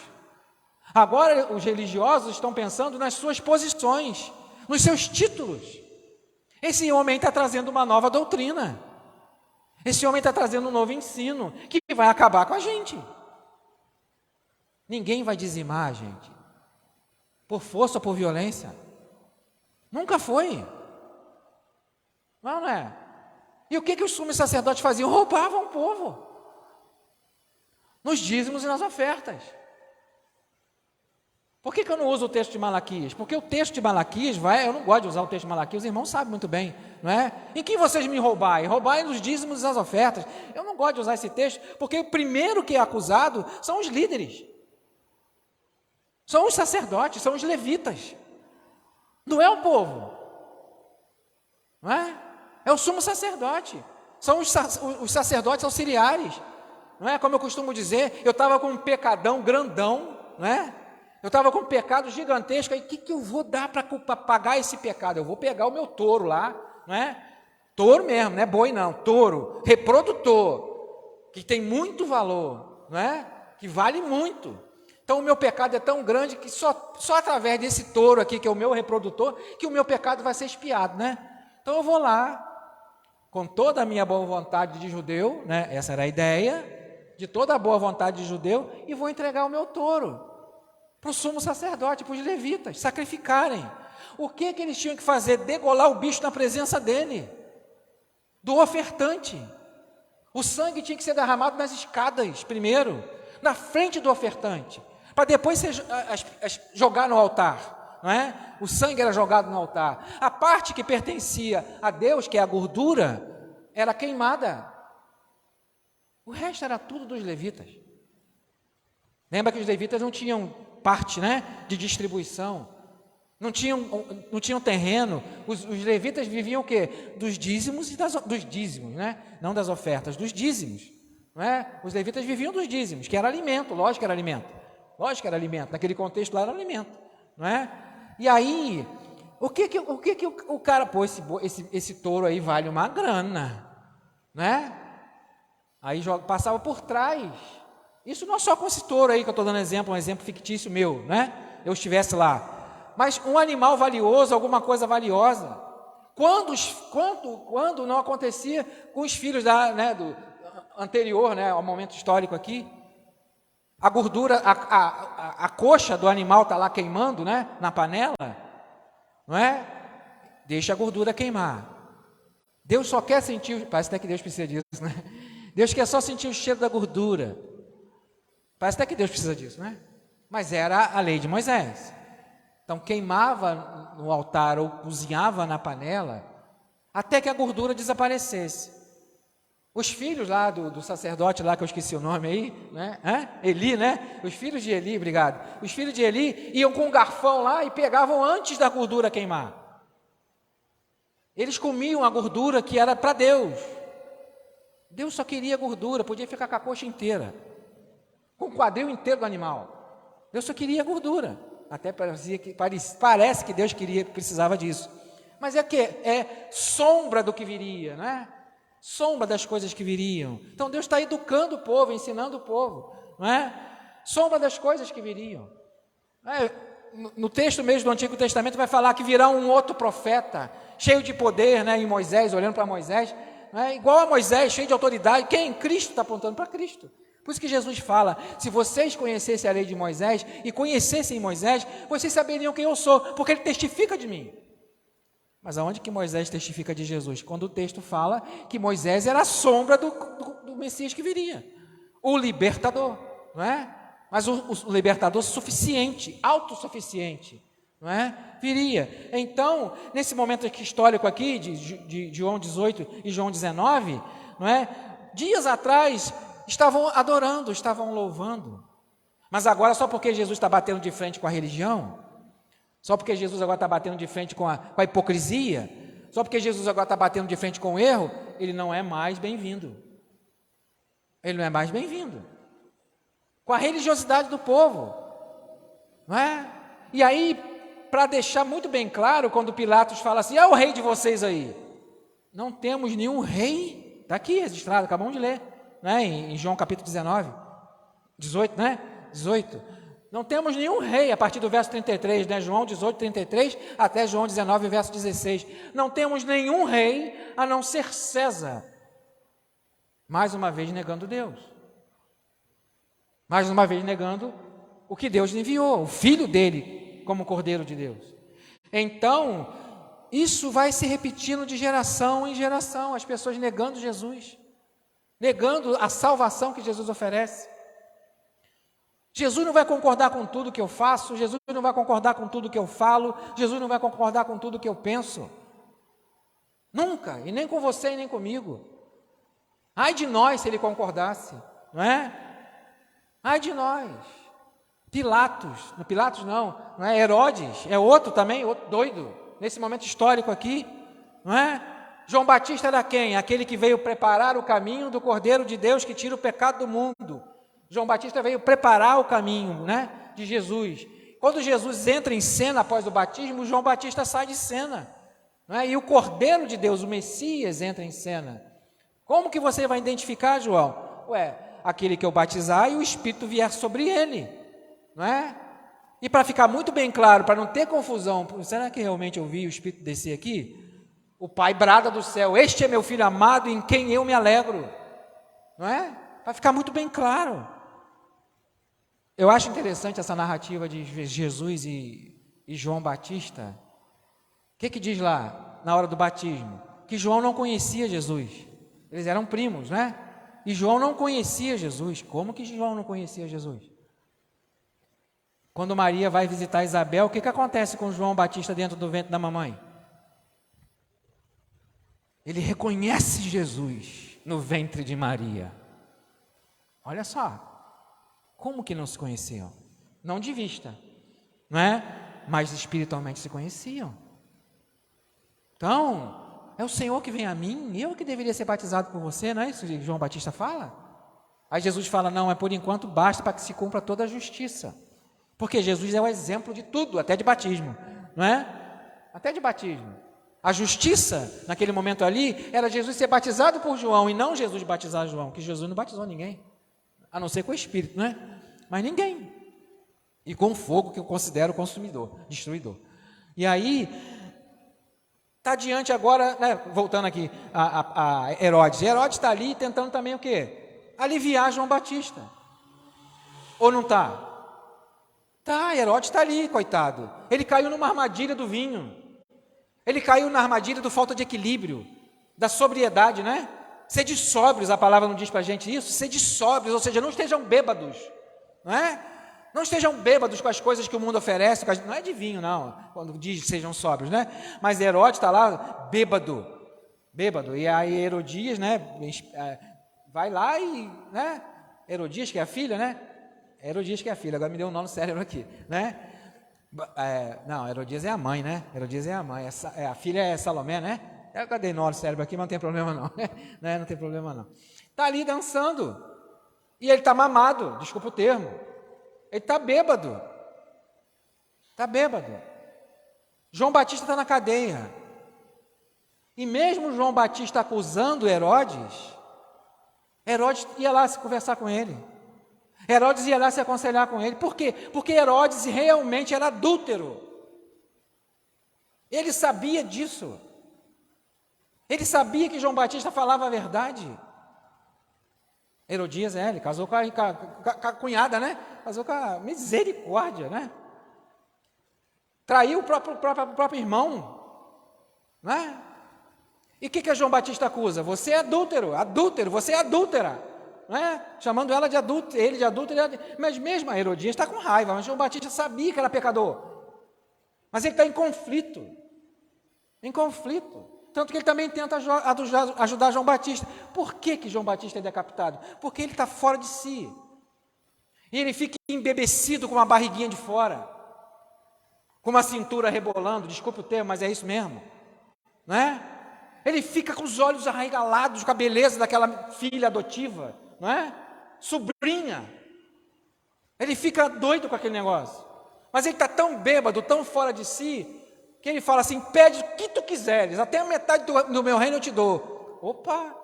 Agora os religiosos estão pensando nas suas posições, nos seus títulos. Esse homem está trazendo uma nova doutrina. Esse homem está trazendo um novo ensino que vai acabar com a gente. Ninguém vai dizimar a gente por força ou por violência. Nunca foi. Não é? E o que os sumos sacerdotes faziam? Roubavam o povo nos dízimos e nas ofertas. Por que eu não uso o texto de Malaquias? Porque o texto de Malaquias eu não gosto de usar o texto de Malaquias, os irmãos sabem muito bem, não é? Em que vocês me roubarem? Roubarem nos dízimos e nas ofertas. Eu não gosto de usar esse texto, porque o primeiro que é acusado são os líderes. São os sacerdotes, são os levitas. Não é o povo. Não é? É o sumo sacerdote. São os sacerdotes auxiliares. Não é? Como eu costumo dizer, eu estava com um pecadão grandão, não é? Eu estava com um pecado gigantesco, aí o que eu vou dar para pagar esse pecado? Eu vou pegar o meu touro lá, não é? Touro mesmo, não é boi não, touro, reprodutor, que tem muito valor, não é? Que vale muito. Então o meu pecado é tão grande que só através desse touro aqui, que é o meu reprodutor, que o meu pecado vai ser expiado, né? Então eu vou lá, com toda a minha boa vontade de judeu, né? Essa era a ideia, de toda a boa vontade de judeu, e vou entregar o meu touro para o sumo sacerdote, para os levitas, sacrificarem. O que eles tinham que fazer? Degolar o bicho na presença dele, do ofertante. O sangue tinha que ser derramado nas escadas, primeiro, na frente do ofertante, para depois ser jogar no altar, não é? O sangue era jogado no altar. A parte que pertencia a Deus, que é a gordura, era queimada. O resto era tudo dos levitas. Lembra que os levitas não tinham parte, né, de distribuição, não tinham terreno. Os levitas viviam o quê? Dos dízimos dos dízimos, né? Não das ofertas, dos dízimos, não é? Os levitas viviam dos dízimos, que era alimento, lógico que era alimento, naquele contexto lá era alimento, não é? E aí, o que o cara, pô, esse touro aí vale uma grana, né? Aí passava por trás. Isso não é só com esse touro aí que eu estou dando exemplo, um exemplo fictício meu, né? Eu estivesse lá. Mas um animal valioso, alguma coisa valiosa. Quando não acontecia com os filhos do anterior, né, ao momento histórico aqui? A gordura, a coxa do animal está lá queimando, né? Na panela, não é? Deixa a gordura queimar. Deus só quer sentir, parece até que Deus precisa disso, né? Deus quer só sentir o cheiro da gordura. Parece até que Deus precisa disso, né? Mas era a lei de Moisés. Então queimava no altar ou cozinhava na panela até que a gordura desaparecesse. Os filhos lá do sacerdote lá, que eu esqueci o nome aí, né? Eli, né? Os filhos de Eli, obrigado. Os filhos de Eli iam com um garfão lá e pegavam antes da gordura queimar. Eles comiam a gordura que era para Deus. Deus só queria gordura, podia ficar com a coxa inteira, com o quadril inteiro do animal. Deus só queria gordura. Até parece que Deus precisava disso. Mas é sombra do que viria, né? Sombra das coisas que viriam. Então Deus está educando o povo, ensinando o povo, não é? Sombra das coisas que viriam. No texto mesmo do Antigo Testamento vai falar que virá um outro profeta, cheio de poder, né? Em Moisés, olhando para Moisés, né? Igual a Moisés, cheio de autoridade. Quem? Cristo, está apontando para Cristo. Por isso que Jesus fala, se vocês conhecessem a lei de Moisés e conhecessem Moisés, vocês saberiam quem eu sou, porque ele testifica de mim. Mas aonde que Moisés testifica de Jesus? Quando o texto fala que Moisés era a sombra do Messias que viria, o libertador, não é? Mas o libertador suficiente, autossuficiente, não é? Viria. Então, nesse momento histórico aqui, de João 18 e João 19, não é? Dias atrás, estavam adorando, estavam louvando, mas agora só porque Jesus está batendo de frente com a religião, só porque Jesus agora está batendo de frente com a hipocrisia, só porque Jesus agora está batendo de frente com o erro, ele não é mais bem-vindo. Ele não é mais bem-vindo. Com a religiosidade do povo, não é? E aí, para deixar muito bem claro, quando Pilatos fala assim, o rei de vocês aí, não temos nenhum rei, está aqui registrado, acabamos de ler, né? Em João capítulo 18, né? 18. Não temos nenhum rei, a partir do verso 33, né? João 18, 33, até João 19, verso 16. Não temos nenhum rei, a não ser César. Mais uma vez negando Deus. Mais uma vez negando o que Deus enviou, o Filho dele, como Cordeiro de Deus. Então, isso vai se repetindo de geração em geração, as pessoas negando Jesus, negando a salvação que Jesus oferece. Jesus não vai concordar com tudo que eu faço, Jesus não vai concordar com tudo que eu falo, Jesus não vai concordar com tudo que eu penso. Nunca, e nem com você e nem comigo. Ai de nós se ele concordasse, não é? Ai de nós. Pilatos não é? Herodes, é outro também, outro doido, nesse momento histórico aqui, não é? João Batista era quem? Aquele que veio preparar o caminho do Cordeiro de Deus que tira o pecado do mundo. João Batista veio preparar o caminho, né, de Jesus. Quando Jesus entra em cena após o batismo, João Batista sai de cena, não é? E o Cordeiro de Deus, o Messias, entra em cena. Como que você vai identificar, João? Aquele que eu batizar e o Espírito vier sobre ele, não é? E para ficar muito bem claro, para não ter confusão, será que realmente eu vi o Espírito descer aqui? O Pai brada do céu, este é meu Filho amado em quem eu me alegro, não é? Para ficar muito bem claro. Eu acho interessante essa narrativa de Jesus e João Batista. O que diz lá, na hora do batismo? Que João não conhecia Jesus. Eles eram primos, né? E João não conhecia Jesus. Como que João não conhecia Jesus? Quando Maria vai visitar Isabel, o que acontece com João Batista dentro do ventre da mamãe? Ele reconhece Jesus no ventre de Maria. Olha só. Como que não se conheciam? Não de vista, não é? Mas espiritualmente se conheciam. Então, é o Senhor que vem a mim, eu que deveria ser batizado por você, não é isso que João Batista fala? Aí Jesus fala, não, por enquanto basta para que se cumpra toda a justiça. Porque Jesus é o exemplo de tudo, até de batismo, não é? Até de batismo. A justiça, naquele momento ali, era Jesus ser batizado por João e não Jesus batizar João, que Jesus não batizou ninguém. A não ser com o Espírito, não é? Mas ninguém. E com fogo, que eu considero destruidor. E aí, está diante agora, né, voltando aqui a Herodes. Herodes está ali tentando também o quê? Aliviar João Batista. Ou não está? Tá, Herodes está ali, coitado. Ele caiu numa armadilha do vinho. Ele caiu na armadilha do falta de equilíbrio, da sobriedade, né? Sede sóbrios, a palavra não diz para a gente isso? Sede sóbrios, ou seja, não estejam bêbados, não é? Não estejam bêbados com as coisas que o mundo oferece, não é de vinho, não, quando diz sejam sóbrios, né? Mas Herodes está lá, bêbado, e aí Herodias, né, vai lá e, né, Herodias, que é a filha, né? Herodias que é a filha, agora me deu um nó no cérebro aqui, né? Não, Herodias é a mãe, né? Herodias é a mãe, a filha é Salomé, né? Eu dei nó no cérebro aqui, mas não tem problema não, né? Não tem problema não. Está ali dançando, e ele está mamado, desculpa o termo, ele está bêbado, João Batista está na cadeia, e mesmo João Batista acusando Herodes ia lá se conversar com ele, Herodes ia lá se aconselhar com ele. Por quê? Porque Herodes realmente era adúltero. Ele sabia disso. Ele sabia que João Batista falava a verdade. Herodias, ele casou com a cunhada, né? Casou com a misericórdia, né? Traiu o próprio irmão, né? E o que João Batista acusa? Você é adúltero, você é adúltera. Né? Chamando ela de adúltero, ele de adúltero, mas mesmo a Herodias está com raiva, mas João Batista sabia que era pecador, mas ele está em conflito, tanto que ele também tenta ajudar João Batista. Por que João Batista é decapitado? Porque ele está fora de si, e ele fica embebecido com uma barriguinha de fora, com uma cintura rebolando, desculpe o termo, mas é isso mesmo, né? Ele fica com os olhos arregalados com a beleza daquela filha adotiva, não é? Sobrinha. Ele fica doido com aquele negócio. Mas ele está tão bêbado, tão fora de si, que ele fala assim: pede o que tu quiseres, até a metade do meu reino eu te dou. Opa!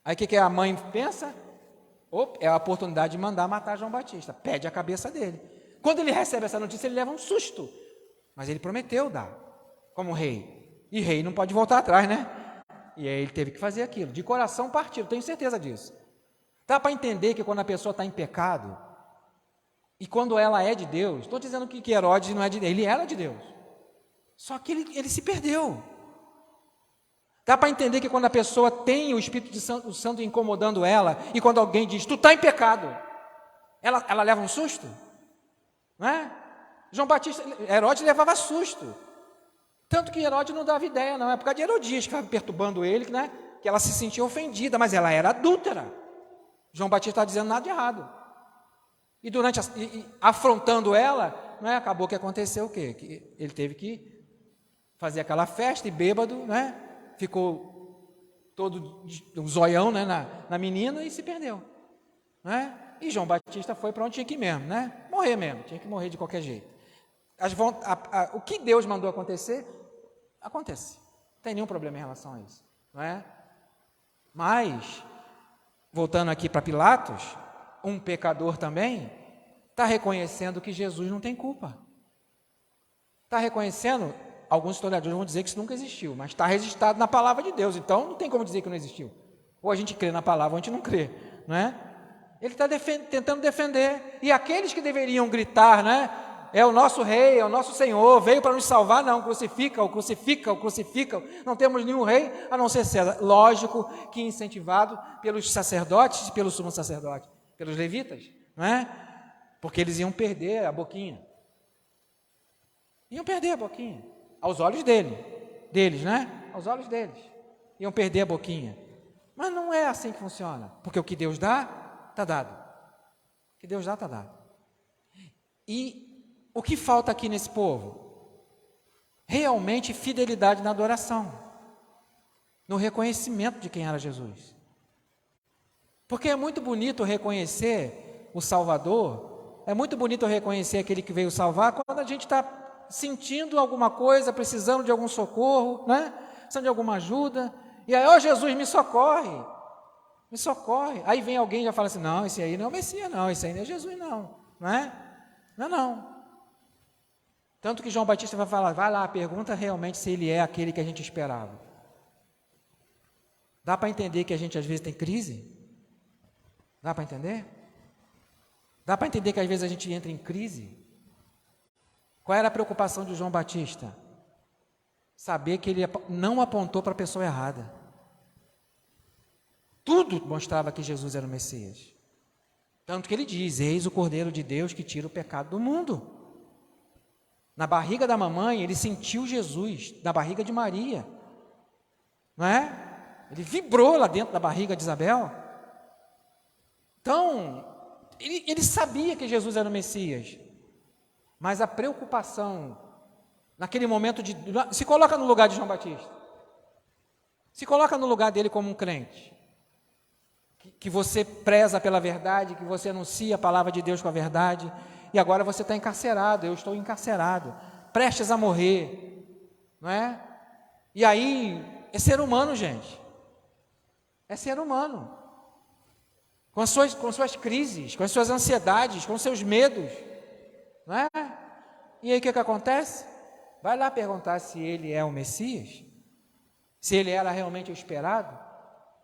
Aí o que a mãe pensa? É a oportunidade de mandar matar João Batista. Pede a cabeça dele. Quando ele recebe essa notícia, ele leva um susto. Mas ele prometeu dar, como rei. E rei não pode voltar atrás, né? E aí ele teve que fazer aquilo, de coração partido, tenho certeza disso. Dá para entender que quando a pessoa está em pecado, e quando ela é de Deus, estou dizendo que Herodes não é de Deus, ele era de Deus, só que ele se perdeu. Dá para entender que quando a pessoa tem o Espírito Santo incomodando ela, e quando alguém diz, tu está em pecado, ela leva um susto, não é? Herodes levava susto. Tanto que Herodes não dava ideia, não, é por causa de Herodias que estava perturbando ele, né? Que ela se sentia ofendida, mas ela era adúltera. João Batista está dizendo nada de errado. E afrontando ela, né, acabou que aconteceu o quê? Que ele teve que fazer aquela festa e bêbado, né? Ficou todo um zoião, né, na menina e se perdeu. Né? E João Batista foi para onde tinha que ir mesmo, né? Morrer mesmo, tinha que morrer de qualquer jeito. O que Deus mandou acontecer, acontece. Não tem nenhum problema em relação a isso, não é? Mas, voltando aqui para Pilatos, um pecador também está reconhecendo que Jesus não tem culpa. Está reconhecendo, alguns historiadores vão dizer que isso nunca existiu, mas está registrado na palavra de Deus, então não tem como dizer que não existiu. Ou a gente crê na palavra ou a gente não crê, não é? Ele está tentando defender, e aqueles que deveriam gritar, né? É o nosso rei, é o nosso Senhor, veio para nos salvar, não, crucifica-o, não temos nenhum rei a não ser César. Lógico que incentivado pelos sacerdotes e pelo sumo sacerdote, pelos levitas, não é? Porque eles iam perder a boquinha. Aos olhos deles, né? Aos olhos deles. Iam perder a boquinha. Mas não é assim que funciona, porque o que Deus dá, está dado. O que Deus dá, está dado. E o que falta aqui nesse povo? Realmente fidelidade na adoração, no reconhecimento de quem era Jesus. Porque é muito bonito reconhecer o Salvador, é muito bonito reconhecer aquele que veio salvar, quando a gente está sentindo alguma coisa, precisando de algum socorro, né? Precisando de alguma ajuda, e aí, ó Jesus, me socorre. Aí vem alguém e já fala assim, não, esse aí não é o Messias, não, esse aí não é Jesus, não é? Não. Tanto que João Batista vai falar, vai lá, pergunta realmente se ele é aquele que a gente esperava. Dá para entender que a gente às vezes tem crise? Dá para entender? Dá para entender que às vezes a gente entra em crise? Qual era a preocupação de João Batista? Saber que ele não apontou para a pessoa errada. Tudo mostrava que Jesus era o Messias. Tanto que ele diz: eis o Cordeiro de Deus que tira o pecado do mundo. Na barriga da mamãe, ele sentiu Jesus, na barriga de Maria. Não é? Ele vibrou lá dentro da barriga de Isabel. Então, ele sabia que Jesus era o Messias. Mas a preocupação, naquele momento de... Se coloca no lugar de João Batista. Se coloca no lugar dele como um crente. Que você preza pela verdade, que você anuncia a palavra de Deus com a verdade, e agora você está encarcerado, eu estou encarcerado, prestes a morrer, não é? E aí, é ser humano, gente, é ser humano, com as suas crises, com as suas ansiedades, com os seus medos, não é? E aí o que acontece? Vai lá perguntar se ele é o Messias, se ele era realmente o esperado.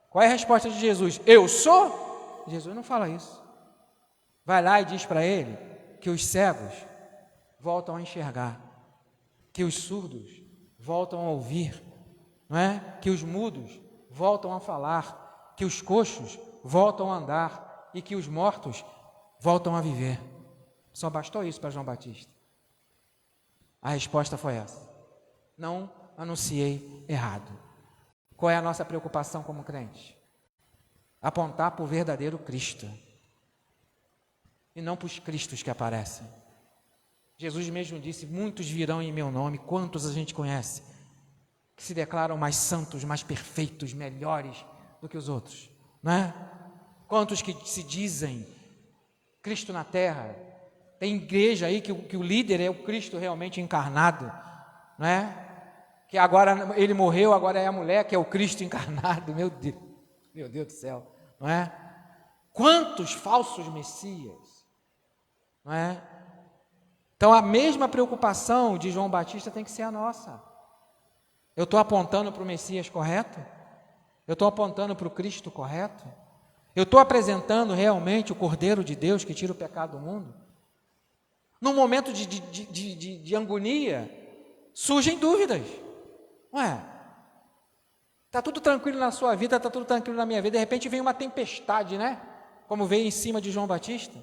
Qual é a resposta de Jesus? Eu sou? Jesus não fala isso. Vai lá e diz para ele que os cegos voltam a enxergar, que os surdos voltam a ouvir, não é? Que os mudos voltam a falar, que os coxos voltam a andar e que os mortos voltam a viver. Só bastou isso para João Batista. A resposta foi essa: não anunciei errado. Qual é a nossa preocupação como crente? Apontar para o verdadeiro Cristo e não para os cristos que aparecem. Jesus mesmo disse: muitos virão em meu nome. Quantos a gente conhece que se declaram mais santos, mais perfeitos, melhores do que os outros, não é? Quantos que se dizem Cristo na terra? Tem igreja aí que o líder é o Cristo realmente encarnado, não é? Que agora ele morreu, agora é a mulher que é o Cristo encarnado. Meu Deus do céu, não é? Quantos falsos messias, não é? Então a mesma preocupação de João Batista tem que ser a nossa. Eu estou apontando para o Messias correto? Eu estou apontando para o Cristo correto? Eu estou apresentando realmente o Cordeiro de Deus que tira o pecado do mundo? Num momento de agonia, surgem dúvidas. Ué, está tudo tranquilo na sua vida, está tudo tranquilo na minha vida, de repente vem uma tempestade, né? Como veio em cima de João Batista.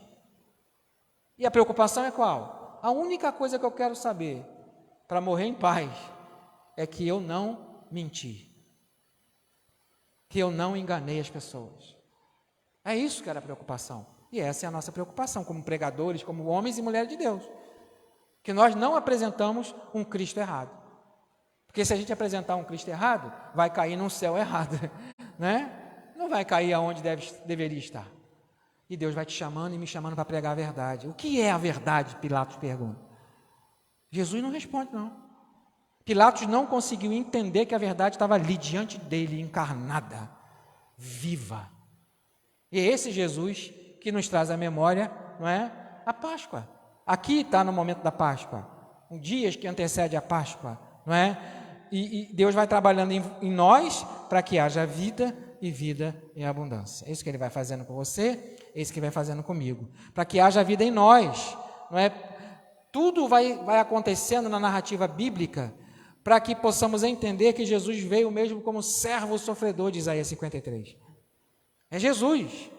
E a preocupação é qual? A única coisa que eu quero saber para morrer em paz é que eu não menti, que eu não enganei as pessoas. É isso que era a preocupação. E essa é a nossa preocupação como pregadores, como homens e mulheres de Deus, que nós não apresentamos um Cristo errado. Porque se a gente apresentar um Cristo errado, vai cair num céu errado, né? Não vai cair aonde deveria estar. E Deus vai te chamando e me chamando para pregar a verdade. O que é a verdade? Pilatos pergunta. Jesus não responde, não. Pilatos não conseguiu entender que a verdade estava ali, diante dele, encarnada, viva. E é esse Jesus que nos traz à memória, não é? A Páscoa. Aqui está no momento da Páscoa, um dia que antecede a Páscoa, não é? E Deus vai trabalhando em nós para que haja vida e vida em abundância. É isso que Ele vai fazendo com você, é isso que Ele vai fazendo comigo. Para que haja vida em nós, não é? Tudo vai acontecendo na narrativa bíblica para que possamos entender que Jesus veio mesmo como servo sofredor de Isaías 53. É Jesus,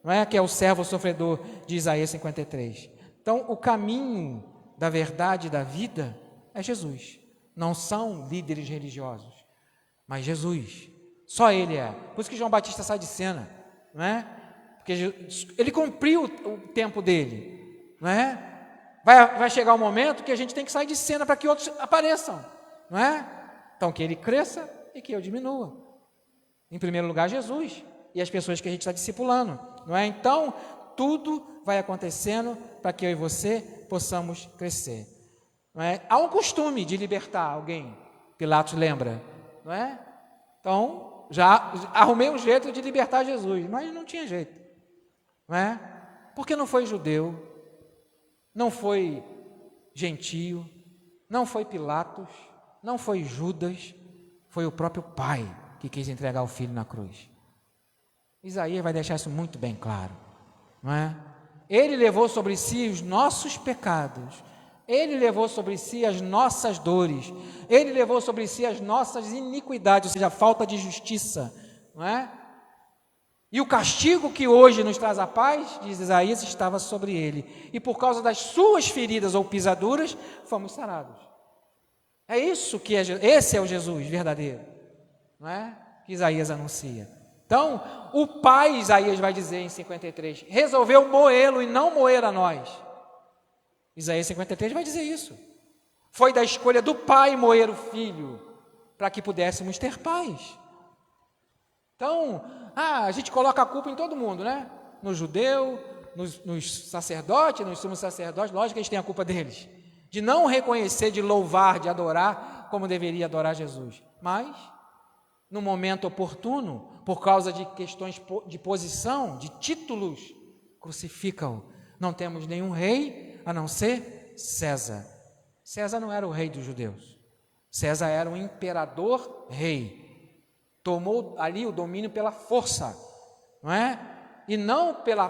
não é? Que é o servo sofredor de Isaías 53. Então, o caminho da verdade e da vida é Jesus. Não são líderes religiosos, mas Jesus. Só Ele é. Por isso que João Batista sai de cena, não é? Porque ele cumpriu o tempo dele, não é? Vai chegar um momento que a gente tem que sair de cena para que outros apareçam, não é? Então, que Ele cresça e que eu diminua. Em primeiro lugar, Jesus e as pessoas que a gente está discipulando, não é? Então, tudo vai acontecendo para que eu e você possamos crescer. Não é? Há um costume de libertar alguém, Pilatos lembra, não é? Então, já arrumei um jeito de libertar Jesus, mas não tinha jeito, não é? Porque não foi judeu, não foi gentio, não foi Pilatos, não foi Judas, foi o próprio Pai que quis entregar o Filho na cruz. Isaías vai deixar isso muito bem claro, não é? Ele levou sobre si os nossos pecados, Ele levou sobre si as nossas dores, Ele levou sobre si as nossas iniquidades, ou seja, a falta de justiça, não é? E o castigo que hoje nos traz a paz, diz Isaías, estava sobre Ele, e por causa das suas feridas ou pisaduras, fomos sarados. É isso que esse é o Jesus verdadeiro, não é? Que Isaías anuncia. Então, o Pai, Isaías vai dizer em 53, resolveu moê-lo e não moer a nós. Isaías 53 vai dizer isso. Foi da escolha do Pai moer o Filho, para que pudéssemos ter paz. Então, a gente coloca a culpa em todo mundo, né? No judeu, nos sacerdotes, nos sumos sacerdotes, lógico que eles têm a culpa deles, de não reconhecer, de louvar, de adorar, como deveria adorar Jesus. Mas, no momento oportuno, por causa de questões de posição, de títulos, crucificam. Não temos nenhum rei, a não ser César. César não era o rei dos judeus. César era um imperador rei. Tomou ali o domínio pela força, não é? E não pela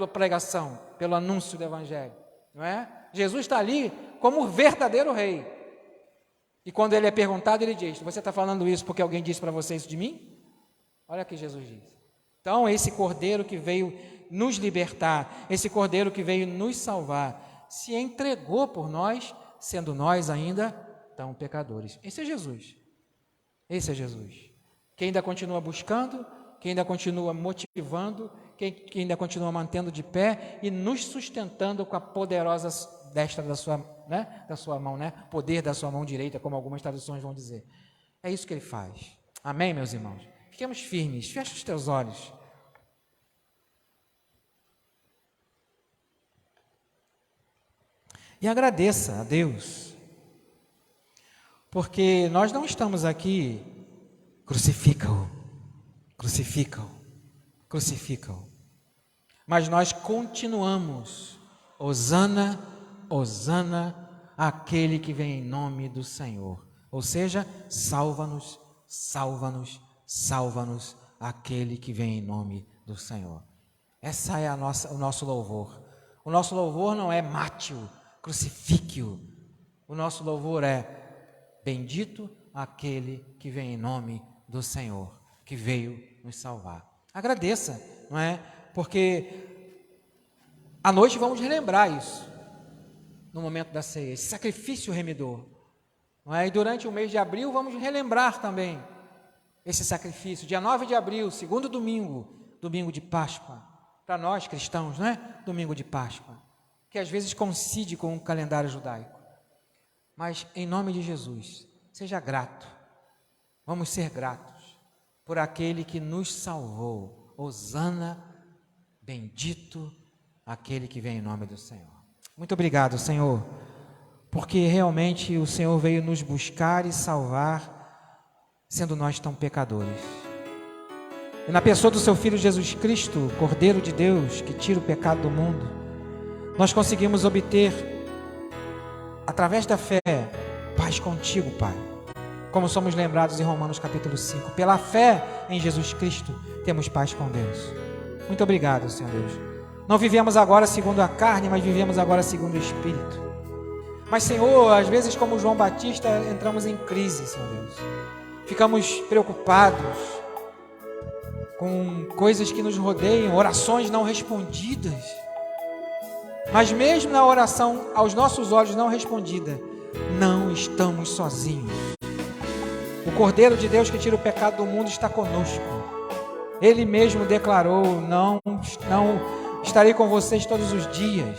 pregação, pelo anúncio do evangelho, não é? Jesus está ali como o verdadeiro rei. E quando ele é perguntado, ele diz: você está falando isso porque alguém disse para você isso de mim? Olha o que Jesus diz. Então, esse Cordeiro que veio nos libertar, esse Cordeiro que veio nos salvar, se entregou por nós, sendo nós ainda tão pecadores. Esse é Jesus. Esse é Jesus. Quem ainda continua buscando, quem ainda continua motivando, quem ainda continua mantendo de pé e nos sustentando com a poderosa destra da sua mão, né? Poder da sua mão direita, como algumas traduções vão dizer. É isso que ele faz. Amém, meus irmãos? Fiquemos firmes, fecha os teus olhos. E agradeça a Deus, porque nós não estamos aqui, crucifica-o, mas nós continuamos, hosana, hosana, aquele que vem em nome do Senhor, ou seja, salva-nos, salva-nos, salva-nos, aquele que vem em nome do Senhor. Essa é o nosso louvor. O nosso louvor não é mate-o, crucifique-o. O nosso louvor é bendito aquele que vem em nome do Senhor, que veio nos salvar. Agradeça, não é? Porque à noite vamos relembrar isso, no momento da ceia, esse sacrifício remidor, não é? E durante o mês de abril vamos relembrar também esse sacrifício, dia 9 de abril, segundo domingo, domingo de Páscoa, para nós cristãos, não é? Domingo de Páscoa, que às vezes coincide com o calendário judaico. Mas em nome de Jesus, seja grato, vamos ser gratos por aquele que nos salvou. Hosana, bendito aquele que vem em nome do Senhor. Muito obrigado, Senhor, porque realmente o Senhor veio nos buscar e salvar, sendo nós tão pecadores. E na pessoa do seu Filho Jesus Cristo, Cordeiro de Deus, que tira o pecado do mundo, nós conseguimos obter, através da fé, paz contigo, Pai. Como somos lembrados em Romanos capítulo 5. Pela fé em Jesus Cristo, temos paz com Deus. Muito obrigado, Senhor Deus. Não vivemos agora segundo a carne, mas vivemos agora segundo o Espírito. Mas, Senhor, às vezes, como João Batista, entramos em crise, Senhor Deus. Ficamos preocupados com coisas que nos rodeiam, orações não respondidas. Mas mesmo na oração, aos nossos olhos não respondida, não estamos sozinhos. O Cordeiro de Deus que tira o pecado do mundo está conosco. Ele mesmo declarou: não estarei com vocês todos os dias,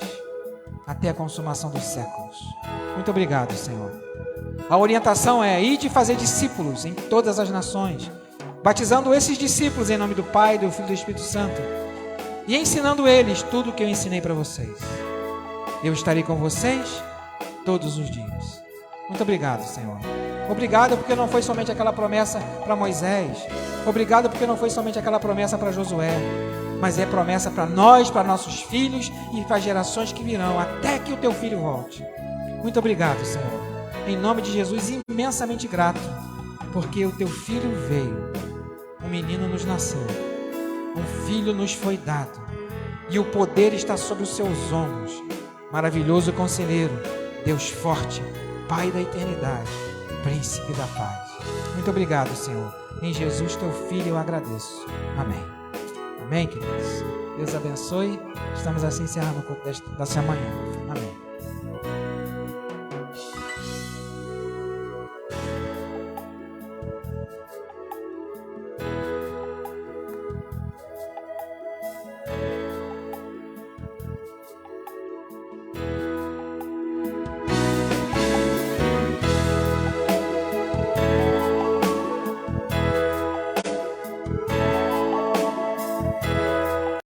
até a consumação dos séculos. Muito obrigado, Senhor. A orientação é: ide fazer discípulos em todas as nações, batizando esses discípulos em nome do Pai, do Filho e do Espírito Santo, e ensinando eles tudo o que eu ensinei para vocês. Eu estarei com vocês todos os dias. Muito obrigado, Senhor. Obrigado porque não foi somente aquela promessa para Moisés. Obrigado porque não foi somente aquela promessa para Josué, mas é promessa para nós, para nossos filhos e para as gerações que virão, até que o teu filho volte. Muito obrigado, Senhor. Em nome de Jesus, imensamente grato, porque o teu filho veio, um menino nos nasceu, um filho nos foi dado, e o poder está sobre os seus ombros. Maravilhoso conselheiro, Deus forte, Pai da eternidade, Príncipe da paz. Muito obrigado, Senhor. Em Jesus, teu Filho, eu agradeço. Amém. Amém, queridos. Deus abençoe. Estamos assim encerrando o culto dessa manhã.